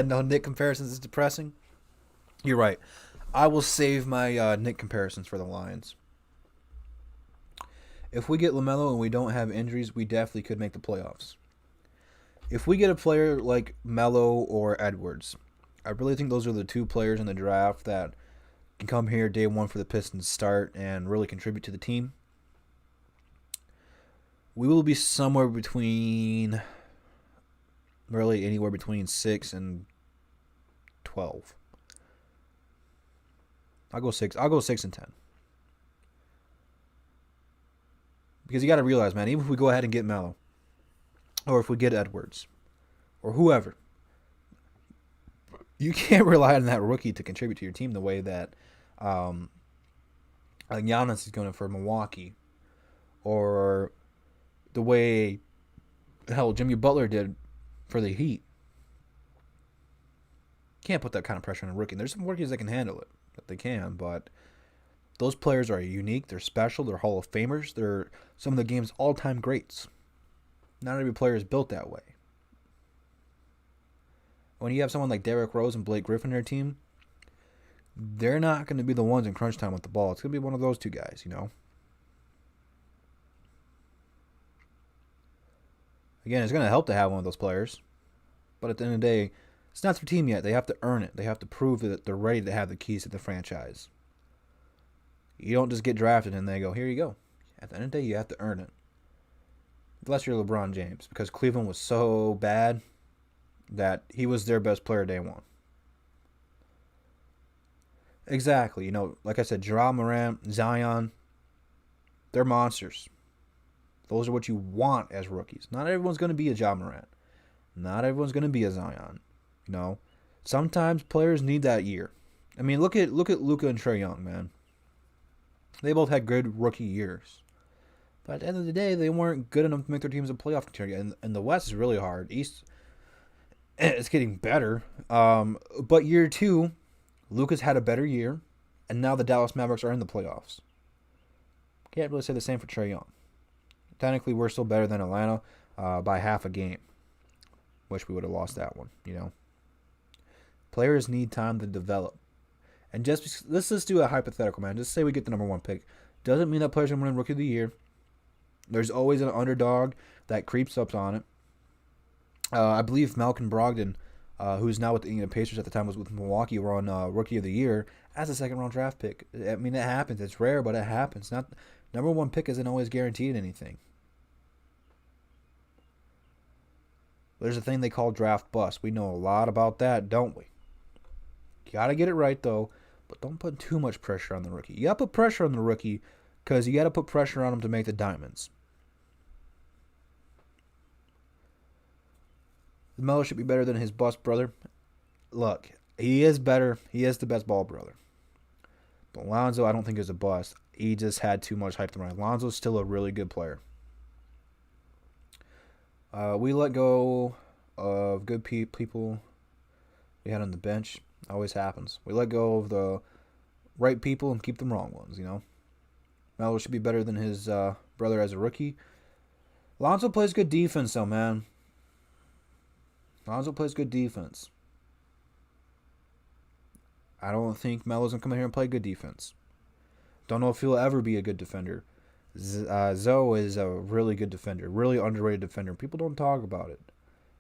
No Nick comparisons is depressing. You're right. I will save my Nick comparisons for the Lions. If we get LaMelo and we don't have injuries, we definitely could make the playoffs. If we get a player like Melo or Edwards, I really think those are the two players in the draft that can come here day one for the Pistons start and really contribute to the team. We will be somewhere between, really anywhere between 6 and 12. I'll go 6 and 10. Because you got to realize, man, even if we go ahead and get Melo, or if we get Edwards, or whoever, you can't rely on that rookie to contribute to your team the way that Giannis is going to for Milwaukee, or the way hell Jimmy Butler did for the Heat. Can't put that kind of pressure on a rookie. There's some rookies that can handle it, that they can, but those players are unique. They're special. They're Hall of Famers. They're some of the game's all-time greats. Not every player is built that way. When you have someone like Derrick Rose and Blake Griffin on your team, they're not going to be the ones in crunch time with the ball. It's going to be one of those two guys, you know. Again, it's going to help to have one of those players. But at the end of the day, it's not their team yet. They have to earn it. They have to prove that they're ready to have the keys to the franchise. You don't just get drafted and they go, here you go. At the end of the day, you have to earn it. Unless you're LeBron James. Because Cleveland was so bad that he was their best player day one. Exactly. You know, like I said, Ja Morant, Zion, they're monsters. Those are what you want as rookies. Not everyone's going to be a Ja Morant. Not everyone's going to be a Zion. You know, sometimes players need that year. I mean, look at Luka and Trae Young, man. They both had good rookie years. But at the end of the day, they weren't good enough to make their teams a playoff contender. And the West is really hard. East, it's getting better. But year two, Luka's had a better year. And now the Dallas Mavericks are in the playoffs. Can't really say the same for Trae Young. Technically, we're still better than Atlanta by half a game. Wish we would have lost that one, you know. Players need time to develop. And let's just do a hypothetical, man. Just say we get the number one pick. Doesn't mean that players are going to win Rookie of the Year. There's always an underdog that creeps up on it. I believe Malcolm Brogdon, who's now with the Pacers at the time, was with Milwaukee, were on Rookie of the Year as a second-round draft pick. I mean, it happens. It's rare, but it happens. Number one pick isn't always guaranteed anything. There's a thing they call draft bust. We know a lot about that, don't we? You got to get it right, though, but don't put too much pressure on the rookie. You got to put pressure on the rookie because you got to put pressure on him to make the diamonds. Melo should be better than his bust brother. Look, he is better. He is the best ball brother. But Lonzo, I don't think is a bust. He just had too much hype around. Lonzo's still a really good player. We let go of good people we had on the bench. Always happens. We let go of the right people and keep the wrong ones, you know. Melo should be better than his brother as a rookie. Lonzo plays good defense, though, man. Lonzo plays good defense. I don't think Melo's going to come in here and play good defense. Don't know if he'll ever be a good defender. Zoe is a really good defender, really underrated defender. People don't talk about it.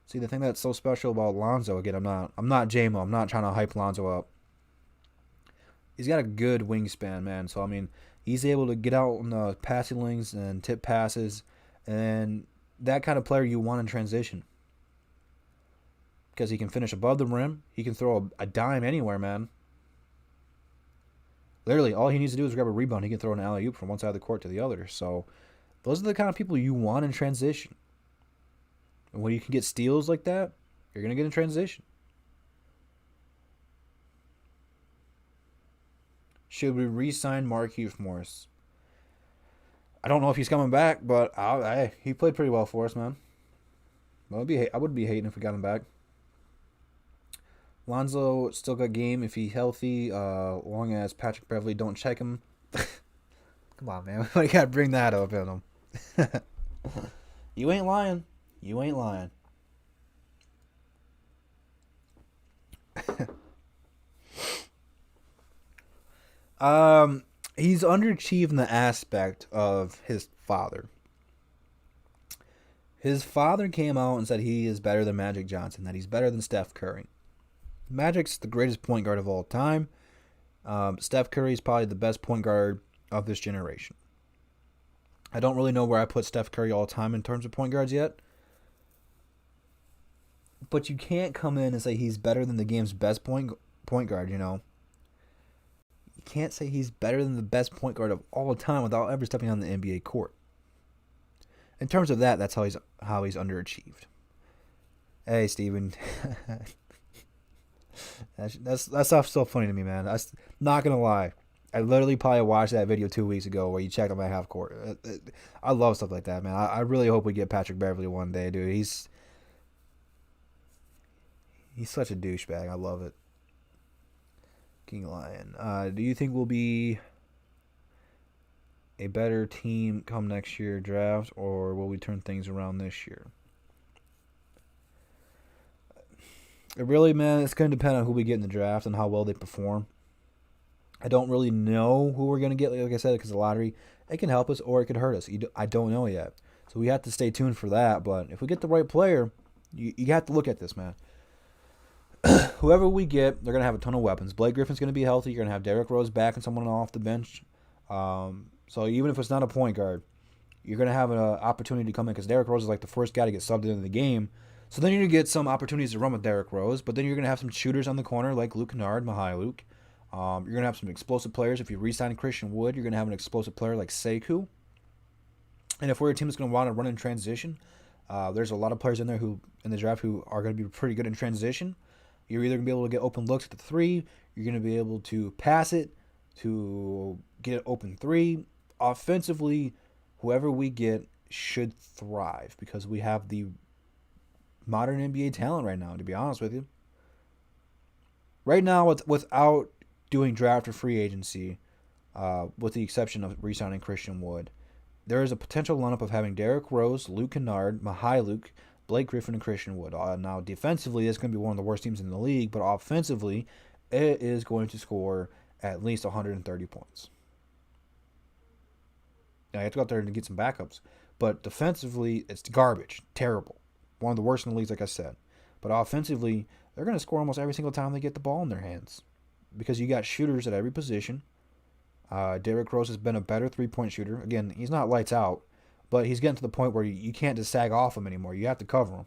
See, the thing that's so special about Lonzo, again, I'm not J-Mo. I'm not trying to hype Lonzo up. He's got a good wingspan, man. So, I mean, he's able to get out on the passing lanes and tip passes, and that kind of player you want in transition. Because he can finish above the rim. He can throw a dime anywhere, man. Literally, all he needs to do is grab a rebound. He can throw an alley-oop from one side of the court to the other. So, those are the kind of people you want in transition. And when you can get steals like that, you're going to get in transition. Should we re-sign Markieff Morris? I don't know if he's coming back, but he played pretty well for us, man. I would be hating if we got him back. Lonzo still got game if he's healthy, long as Patrick Beverly don't check him. Come on, man. We got to bring that up in him. You ain't lying. You ain't lying. He's underachieved in the aspect of his father. His father came out and said he is better than Magic Johnson, that he's better than Steph Curry. Magic's the greatest point guard of all time. Steph Curry is probably the best point guard of this generation. I don't really know where I put Steph Curry all time in terms of point guards yet. But you can't come in and say he's better than the game's best point guard, you know. You can't say he's better than the best point guard of all time without ever stepping on the NBA court. in terms of that, that's how he's underachieved. Hey, Steven. That stuff's so funny to me, man. I'm not gonna lie. I literally probably watched that video 2 weeks ago where you checked on my half court. I love stuff like that, man. I really hope we get Patrick Beverly one day, dude. He's such a douchebag. I love it. King Lion. Do you think we'll be a better team come next year draft, or will we turn things around this year? It really, man, it's going to depend on who we get in the draft and how well they perform. I don't really know who we're going to get, like I said, because the lottery, it can help us or it could hurt us. I don't know yet. So we have to stay tuned for that. But if we get the right player, you have to look at this, man. Whoever we get, they're going to have a ton of weapons. Blake Griffin's going to be healthy. You're going to have Derrick Rose back and someone off the bench. So even if it's not a point guard, you're going to have an opportunity to come in because Derrick Rose is like the first guy to get subbed into the game. So then you're going to get some opportunities to run with Derrick Rose, but then you're going to have some shooters on the corner like Luke Kennard, Mihailuk. You're going to have some explosive players. If you re-sign Christian Wood, you're going to have an explosive player like Sekou. And if we're a team that's going to want to run in transition, there's a lot of players in there who in the draft who are going to be pretty good in transition. You're either going to be able to get open looks at the three, you're going to be able to pass it to get an open three. Offensively, whoever we get should thrive because we have the modern NBA talent right now, to be honest with you. Right now, without doing draft or free agency, with the exception of re-signing Christian Wood, there is a potential lineup of having Derrick Rose, Luke Kennard, Mihailuk, Blake Griffin, and Christian Wood. Now, defensively, it's going to be one of the worst teams in the league, but offensively, it is going to score at least 130 points. Now, you have to go out there and get some backups, but defensively, it's garbage, terrible. One of the worst in the league, like I said. But offensively, they're going to score almost every single time they get the ball in their hands. Because you got shooters at every position. Derrick Rose has been a better three-point shooter. Again, he's not lights out, but he's getting to the point where you can't just sag off him anymore. You have to cover him.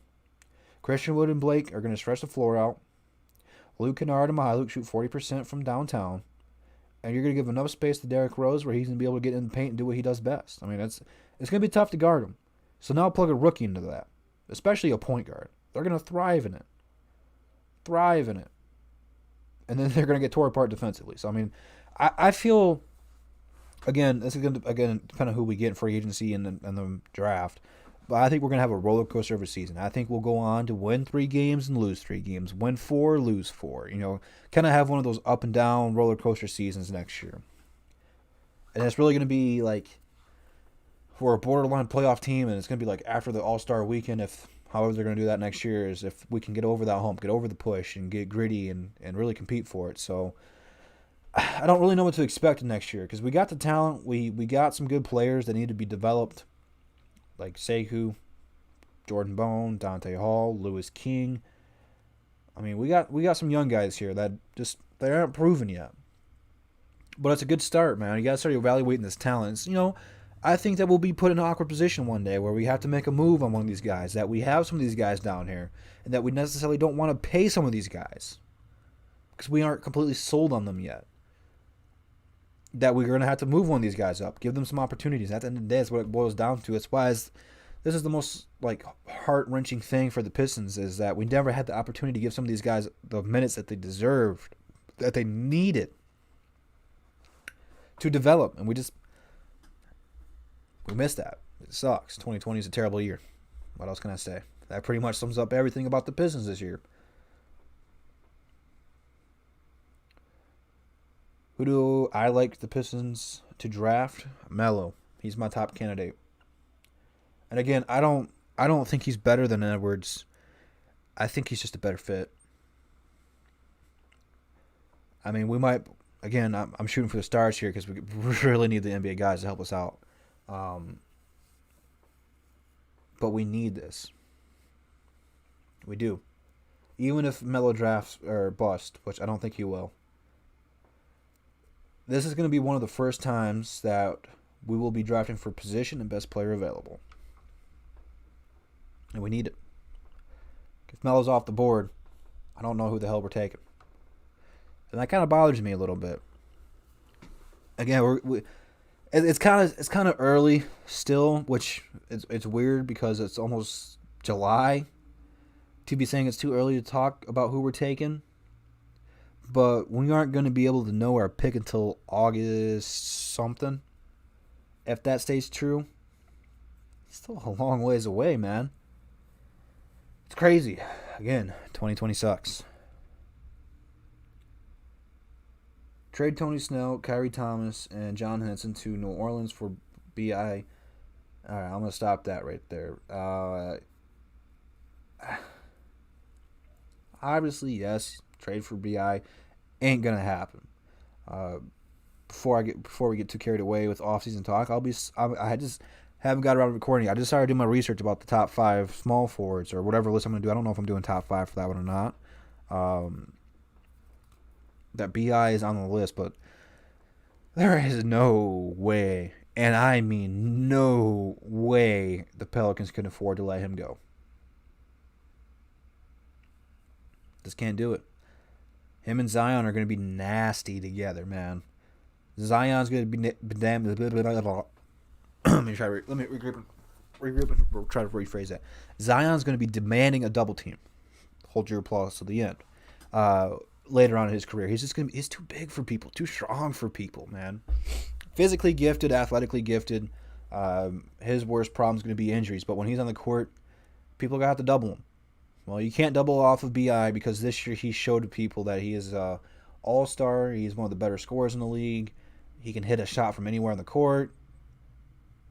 Christian Wood and Blake are going to stretch the floor out. Luke Kennard and Mihailuk shoot 40% from downtown. And you're going to give enough space to Derrick Rose where he's going to be able to get in the paint and do what he does best. I mean, it's going to be tough to guard him. So now plug a rookie into that. Especially a point guard. They're going to thrive in it. And then they're going to get tore apart defensively. So, I mean, I feel, again, this is going to depend on who we get in free agency and the draft. But I think we're going to have a roller coaster of a season. I think we'll go on to win 3 games and lose 3 games. Win 4, lose 4. You know, kind of have one of those up and down roller coaster seasons next year. And it's really going to be like, for a borderline playoff team, and it's going to be like after the All-Star weekend, however they're going to do that next year, is if we can get over that hump, get over the push, and get gritty and really compete for it. So I don't really know what to expect next year because we got the talent. We got some good players that need to be developed, like Sekou, Jordan Bone, Dante Hall, Lewis King. I mean, we got some young guys here that they aren't proven yet. But it's a good start, man. You got to start evaluating this talent. You know, I think that we'll be put in an awkward position one day where we have to make a move on one of these guys, that we have some of these guys down here, and that we necessarily don't want to pay some of these guys because we aren't completely sold on them yet. That we're going to have to move one of these guys up, give them some opportunities. At the end of the day, that's what it boils down to. It's why this is the most heart-wrenching thing for the Pistons is that we never had the opportunity to give some of these guys the minutes that they deserved, that they needed to develop, and we missed that. It sucks. 2020 is a terrible year. What else can I say? That pretty much sums up everything about the Pistons this year. Who do I like the Pistons to draft? Melo. He's my top candidate. And again, I don't think he's better than Edwards. I think he's just a better fit. I mean, we might. Again, I'm shooting for the stars here because we really need the NBA guys to help us out. But we need this. We do. Even if Melo drafts or bust, which I don't think he will. This is going to be one of the first times that we will be drafting for position and best player available. And we need it. If Melo's off the board, I don't know who the hell we're taking. And that kind of bothers me a little bit. Again, It's kind of early still, which it's weird because it's almost July to be saying it's too early to talk about who we're taking. But we aren't going to be able to know our pick until August something. If that stays true, it's still a long ways away, man. It's crazy. Again, 2020 sucks. Trade Tony Snell, Kyrie Thomas, and John Henson to New Orleans for BI. All right, I'm going to stop that right there. Obviously, yes, trade for BI ain't going to happen. Before we get too carried away with offseason talk, I just haven't got around to recording. I just started doing my research about the top 5 small forwards or whatever list I'm going to do. I don't know if I'm doing top 5 for that one or not. That BI is on the list, but there is no way, and I mean no way, the Pelicans can afford to let him go. Just can't do it. Him and Zion are going to be nasty together, man. Zion's going to be damn. Let me regroup and try to rephrase that. Zion's going to be demanding a double team. Hold your applause to the end. Later on in his career, he's too big for people, too strong for people, man. Physically gifted, athletically gifted. His worst problem is going to be injuries. But when he's on the court, people got to double him. Well, you can't double off of BI because this year he showed to people that he is all-star. He's one of the better scorers in the league. He can hit a shot from anywhere on the court.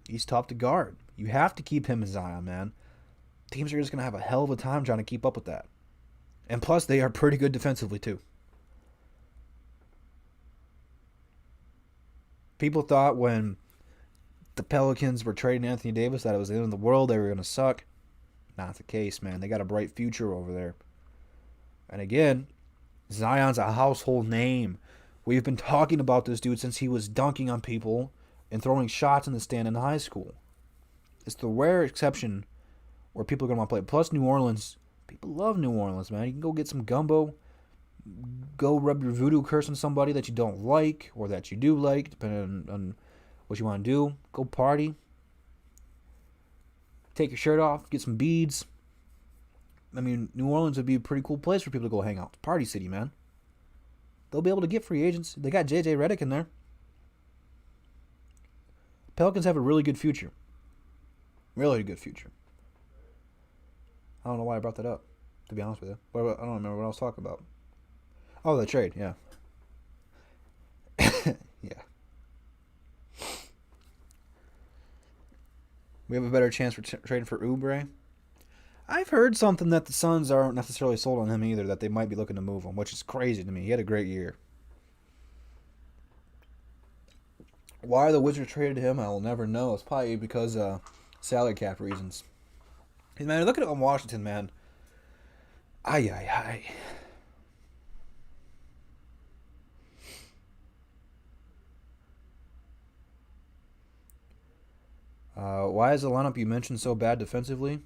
He's tough to guard. You have to keep him in Zion, man. Teams are just going to have a hell of a time trying to keep up with that. And plus, they are pretty good defensively, too. People thought when the Pelicans were trading Anthony Davis that it was the end of the world, they were going to suck. Not the case, man. They got a bright future over there. And again, Zion's a household name. We've been talking about this dude since he was dunking on people and throwing shots in the stand in high school. It's the rare exception where people are going to want to play. Plus, New Orleans, people love New Orleans, man. You can go get some gumbo, go rub your voodoo curse on somebody that you don't like or that you do like, depending on what you want to do. Go party. Take your shirt off, get some beads. I mean, New Orleans would be a pretty cool place for people to go hang out. It's Party City, man. They'll be able to get free agents. They got J.J. Redick in there. Pelicans have a really good future. Really good future. I don't know why I brought that up, to be honest with you. I don't remember what I was talking about. Oh, the trade, yeah. Yeah. We have a better chance for trading for Oubre. I've heard something that the Suns aren't necessarily sold on him either, that they might be looking to move him, which is crazy to me. He had a great year. Why the Wizards traded him, I will never know. It's probably because salary cap reasons. Man, look at Washington, man. Ay. Why is the lineup you mentioned so bad defensively?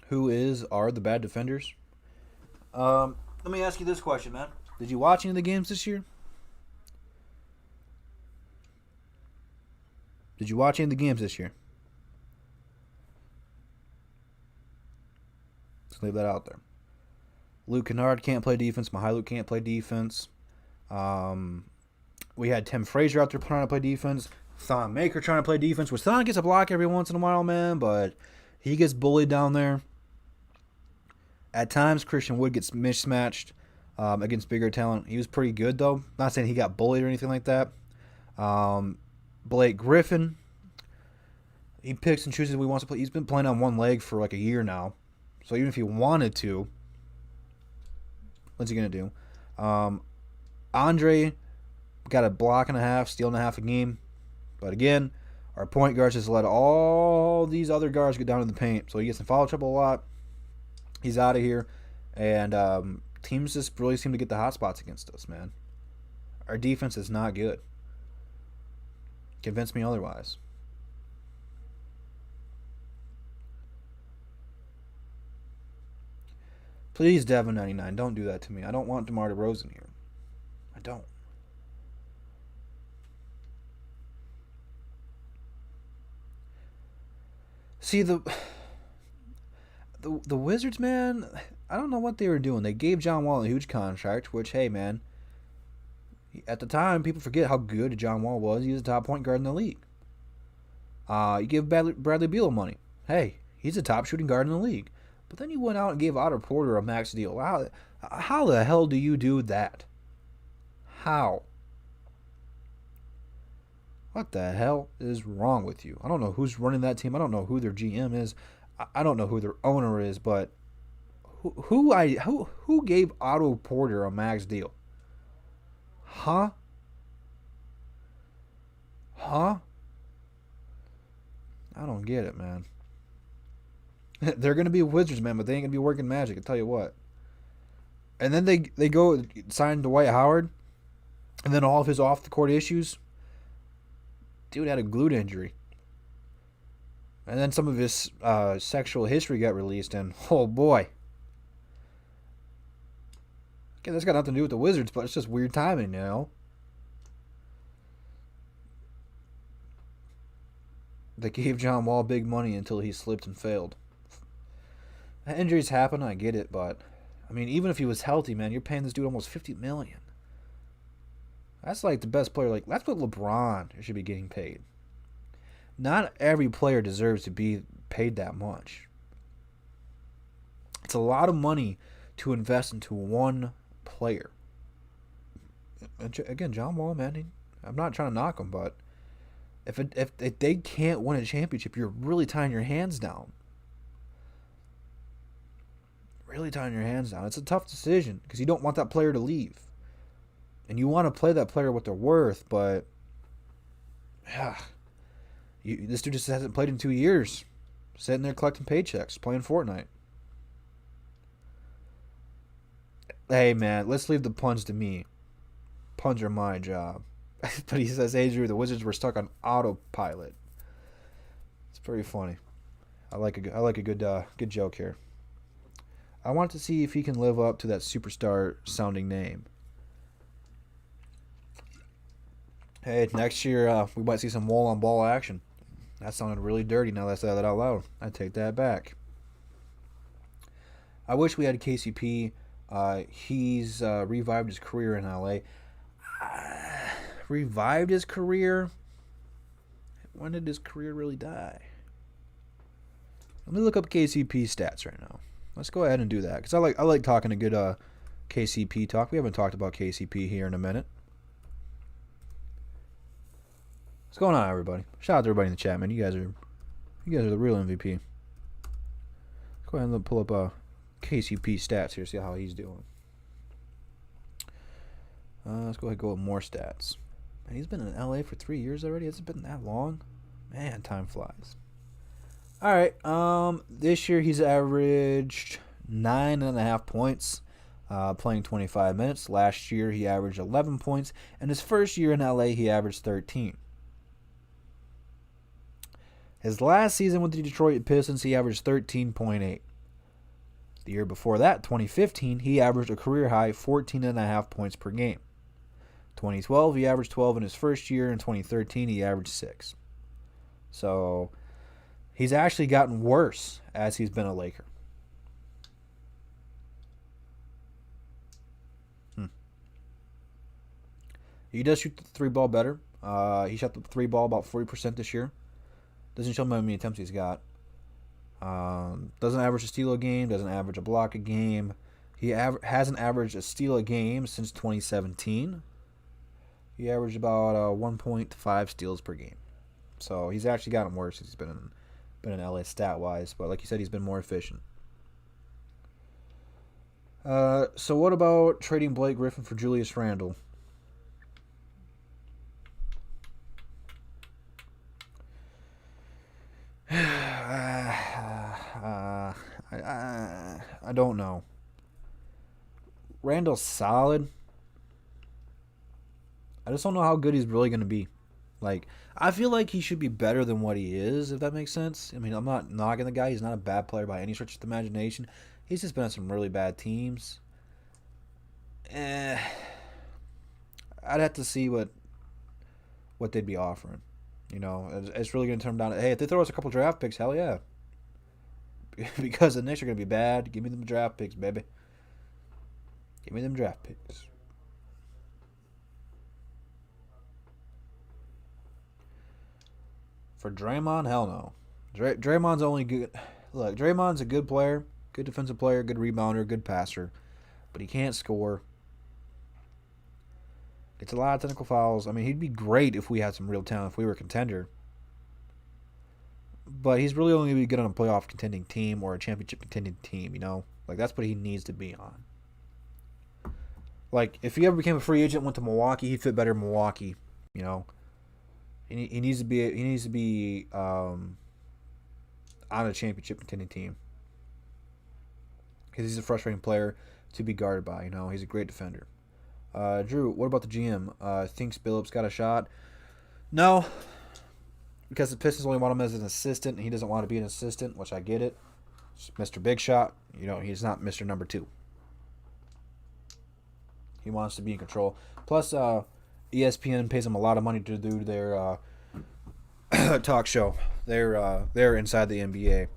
Who are the bad defenders? Let me ask you this question, man. Did you watch any of the games this year? Did you watch any of the games this year? Let's leave that out there. Luke Kennard can't play defense. Mihailuk can't play defense. We had Tim Frazier out there trying to play defense. Thon Maker trying to play defense, which Thon gets a block every once in a while, man, but he gets bullied down there. At times, Christian Wood gets mismatched against bigger talent. He was pretty good, though. Not saying he got bullied or anything like that. Blake Griffin, he picks and chooses who he wants to play. He's been playing on one leg for like a year now. So even if he wanted to, what's he going to do? Andre got a block and a half, steal and a half a game. But again, our point guards just let all these other guards get down in the paint. So he gets in foul trouble a lot. He's out of here. And teams just really seem to get the hot spots against us, man. Our defense is not good. Convince me otherwise. Please, Devin99, don't do that to me. I don't want DeMar DeRozan here. I don't. See the Wizards, man. I don't know what they were doing. They gave John Wall a huge contract, which, hey, man, at the time, people forget how good John Wall was. He was the top point guard in the league. You give Bradley Beal money. Hey, he's a top shooting guard in the league. But then you went out and gave Otto Porter a max deal. How the hell do you do that? How? What the hell is wrong with you? I don't know who's running that team. I don't know who their GM is. I don't know who their owner is. But who gave Otto Porter a max deal? Huh? Huh? I don't get it, man. They're gonna be Wizards, man, but they ain't gonna be working Magic. I tell you what. And then they go sign Dwight Howard, and then all of his off the court issues. Dude had a glute injury, and then some of his sexual history got released, and oh boy. Okay, that's got nothing to do with the Wizards, but it's just weird timing, you know. They gave John Wall big money until he slipped and failed. Injuries happen, I get it, but I mean, even if he was healthy, man, you're paying this dude almost $50 million. That's like the best player. Like, that's what LeBron should be getting paid. Not every player deserves to be paid that much. It's a lot of money to invest into one player. And again, John Wall, man, I'm not trying to knock him, but if they can't win a championship, you're really tying your hands down. Really tying your hands down. It's a tough decision because you don't want that player to leave. And you want to play that player what they're worth, but this dude just hasn't played in 2 years. Sitting there collecting paychecks, playing Fortnite. Hey, man, let's leave the puns to me. Puns are my job. But he says, hey, Drew, the Wizards were stuck on autopilot. It's pretty funny. I like a good joke here. I want to see if he can live up to that superstar sounding name. Hey, next year we might see some wall on ball action. That sounded really dirty now that I said that out loud. I take that back. I wish we had KCP. He's revived his career in LA. Revived his career? When did his career really die? Let me look up KCP stats right now. Let's go ahead and do that because I like talking a good KCP talk. We haven't talked about KCP here in a minute. What's going on, everybody? Shout out to everybody in the chat, man. You guys are the real MVP. Let's go ahead and pull up KCP stats here, see how he's doing. Let's go ahead and go with more stats. Man, he's been in LA for 3 years already. Has it been that long? Man, time flies. All right. This year he's averaged 9.5 points, playing 25 minutes. Last year he averaged 11 points, and his first year in LA he averaged 13. His last season with the Detroit Pistons he averaged 13.8. The year before that, 2015, he averaged a career high 14.5 points per game. 2012 he averaged 12 in his first year. In 2013 he averaged 6. So he's actually gotten worse as he's been a Laker. He does shoot the three ball better. He shot the three ball about 40% this year. Doesn't show me how many attempts he's got. Doesn't average a steal a game. Doesn't average a block a game. He hasn't averaged a steal a game since 2017. He averaged about 1.5 steals per game. So he's actually gotten worse since he's been in LA stat-wise. But like you said, he's been more efficient. So what about trading Blake Griffin for Julius Randle? I don't know. Randall's solid. I just don't know how good he's really going to be. Like, I feel like he should be better than what he is, if that makes sense. I mean, I'm not knocking the guy. He's not a bad player by any stretch of the imagination. He's just been on some really bad teams. I'd have to see what they'd be offering. You know, it's really going to turn down. Hey, if they throw us a couple draft picks, hell yeah. because the Knicks are going to be bad. Give me them draft picks, baby. Give me them draft picks. For Draymond, hell no. Draymond's only good. Look, Draymond's a good player, good defensive player, good rebounder, good passer, but he can't score. Gets a lot of technical fouls. I mean, he'd be great if we had some real talent, if we were a contender. But he's really only going to be good on a playoff contending team or a championship contending team, you know? Like, that's what he needs to be on. Like, if he ever became a free agent, went to Milwaukee, he'd fit better in Milwaukee, you know? He needs to be on a championship contending team. Because he's a frustrating player to be guarded by, you know? He's a great defender. Drew, what about the GM? Thinks Billups got a shot? No, because the Pistons only want him as an assistant, and he doesn't want to be an assistant, which I get it. It's Mr. Big Shot, you know, he's not Mr. Number 2. He wants to be in control. Plus, ESPN pays him a lot of money to do their talk show. They're inside the NBA.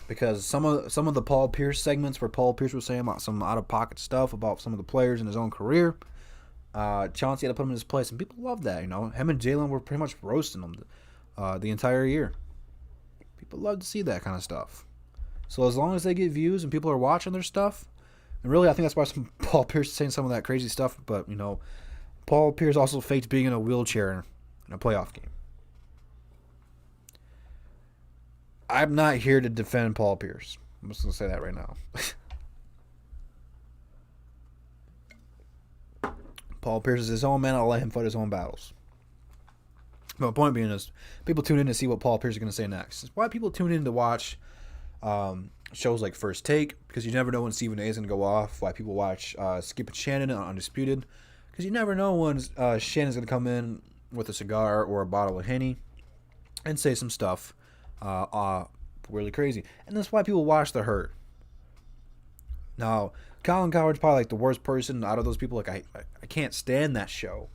Because some of the Paul Pierce segments where Paul Pierce was saying about some out-of-pocket stuff about some of the players in his own career, Chauncey had to put him in his place, and people love that, you know. Him and Jalen were pretty much roasting him the entire year. People love to see that kind of stuff. So as long as they get views and people are watching their stuff, and really I think that's why Paul Pierce is saying some of that crazy stuff, but, you know, Paul Pierce also faked being in a wheelchair in a playoff game. I'm not here to defend Paul Pierce. I'm just going to say that right now. Paul Pierce is his own man. I'll let him fight his own battles. But my point being is, people tune in to see what Paul Pierce is going to say next. It's why people tune in to watch shows like First Take, because you never know when Stephen A is going to go off. Why people watch Skip and Shannon on Undisputed, because you never know when Shannon's going to come in with a cigar or a bottle of Henny and say some stuff really crazy. And that's why people watch The Hurt. Now, Colin Cowherd's probably like the worst person out of those people. Like, I can't stand that show.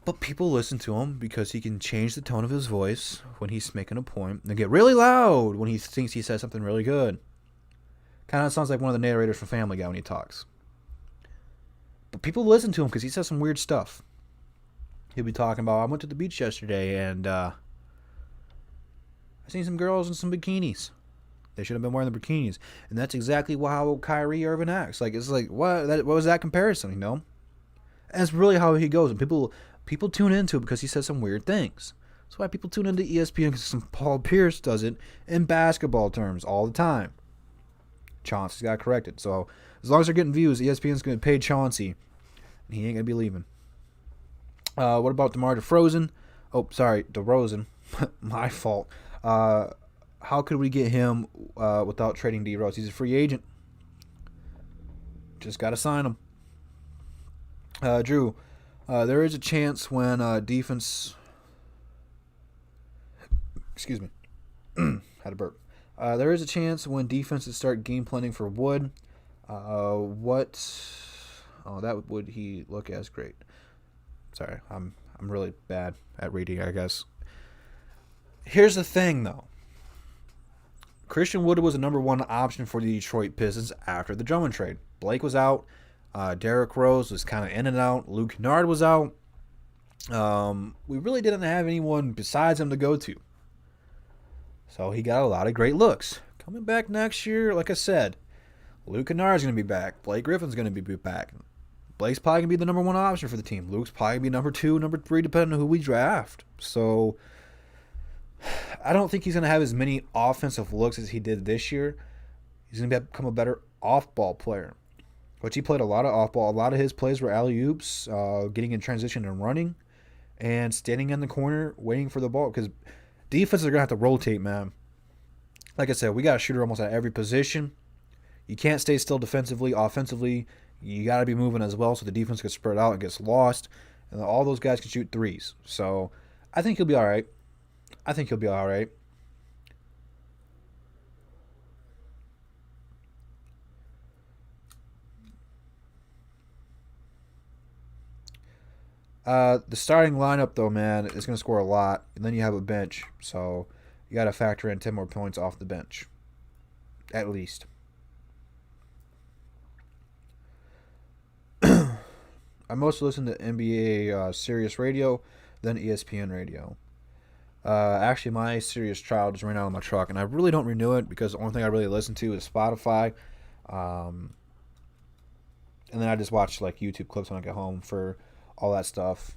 But people listen to him because he can change the tone of his voice when he's making a point and get really loud when he thinks he says something really good. Kind of sounds like one of the narrators from Family Guy when he talks. But people listen to him because he says some weird stuff. He'll be talking about, I went to the beach yesterday and I seen some girls in some bikinis. They should have been wearing the bikinis. And that's exactly how Kyrie Irving acts. Like, it's like, what was that comparison, you know? And it's really how he goes. And people tune into it because he says some weird things. That's why people tune into ESPN, because Paul Pierce does it in basketball terms all the time. Chauncey's got corrected. So as long as they're getting views, ESPN's going to pay Chauncey. And he ain't going to be leaving. What about DeMar DeRozan? Oh, sorry, DeRozan. My fault. How could we get him without trading D Rose? He's a free agent. Just got to sign him. Drew, there is a chance when defense... Excuse me. Had a burp. There is a chance when defenses start game planning for Wood. What... Oh, that would he look as great. Sorry, I'm really bad at reading, I guess. Here's the thing, though. Christian Wood was the number one option for the Detroit Pistons after the Drummond trade. Blake was out. Derrick Rose was kind of in and out. Luke Kennard was out. We really didn't have anyone besides him to go to. So he got a lot of great looks. Coming back next year, like I said, Luke Kennard's going to be back. Blake Griffin's going to be back. Blake's probably going to be the number one option for the team. Luke's probably going to be number 2, number 3, depending on who we draft. So I don't think he's going to have as many offensive looks as he did this year. He's going to become a better off-ball player, which he played a lot of off-ball. A lot of his plays were alley-oops, getting in transition and running, and standing in the corner waiting for the ball, because defenses are going to have to rotate, man. Like I said, we got a shooter almost at every position. You can't stay still defensively. Offensively, you got to be moving as well so the defense gets spread out and gets lost, and all those guys can shoot threes. So I think he'll be all right. The starting lineup, though, man, is going to score a lot, and then you have a bench, so you got to factor in 10 more points off the bench. At least. I mostly listen to NBA Sirius Radio, then ESPN Radio. Actually, my Sirius trial just ran out of my truck, and I really don't renew it because the only thing I really listen to is Spotify. And then I just watch like YouTube clips when I get home for all that stuff.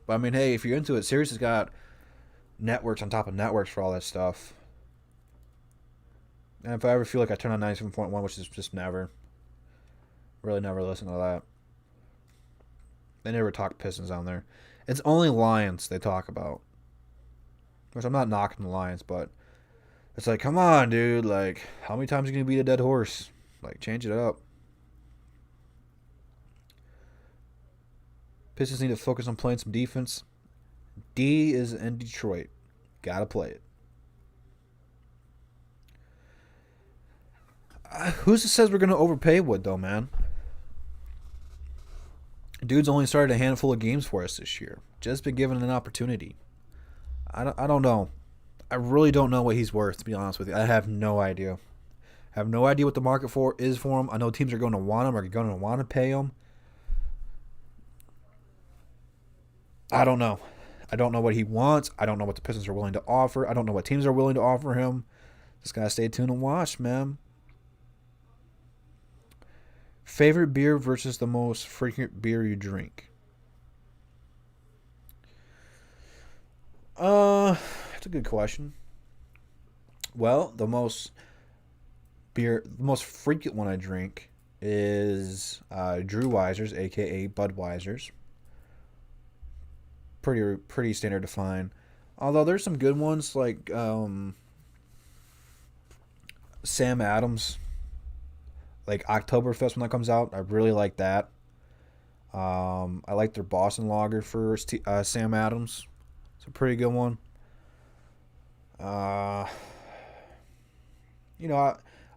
But I mean, hey, if you're into it, Sirius has got networks on top of networks for all that stuff. And if I ever feel like I turn on 97.1, which is just never, really never listen to that. They never talk Pistons on there. It's only Lions they talk about. Which I'm not knocking the Lions, but it's like, come on, dude. Like, how many times are you going to beat a dead horse? Like, change it up. Pistons need to focus on playing some defense. D is in Detroit. Gotta play it. Who's that says we're going to overpay Wood, though, man? Dude's only started a handful of games for us this year. Just been given an opportunity. I don't know. I really don't know what he's worth, to be honest with you. I have no idea. I have no idea what the market is for him. I know teams are going to want him or going to want to pay him. I don't know. I don't know what he wants. I don't know what the Pistons are willing to offer. I don't know what teams are willing to offer him. Just got to stay tuned and watch, man. Favorite beer versus the most frequent beer you drink? That's a good question. Well, the most frequent one I drink is Drew Weiser's, aka Budweiser's. Pretty standard to find. Although there's some good ones like Sam Adams, like Oktoberfest when that comes out. I really like that. I like their Boston Lager for Sam Adams. It's a pretty good one. I'll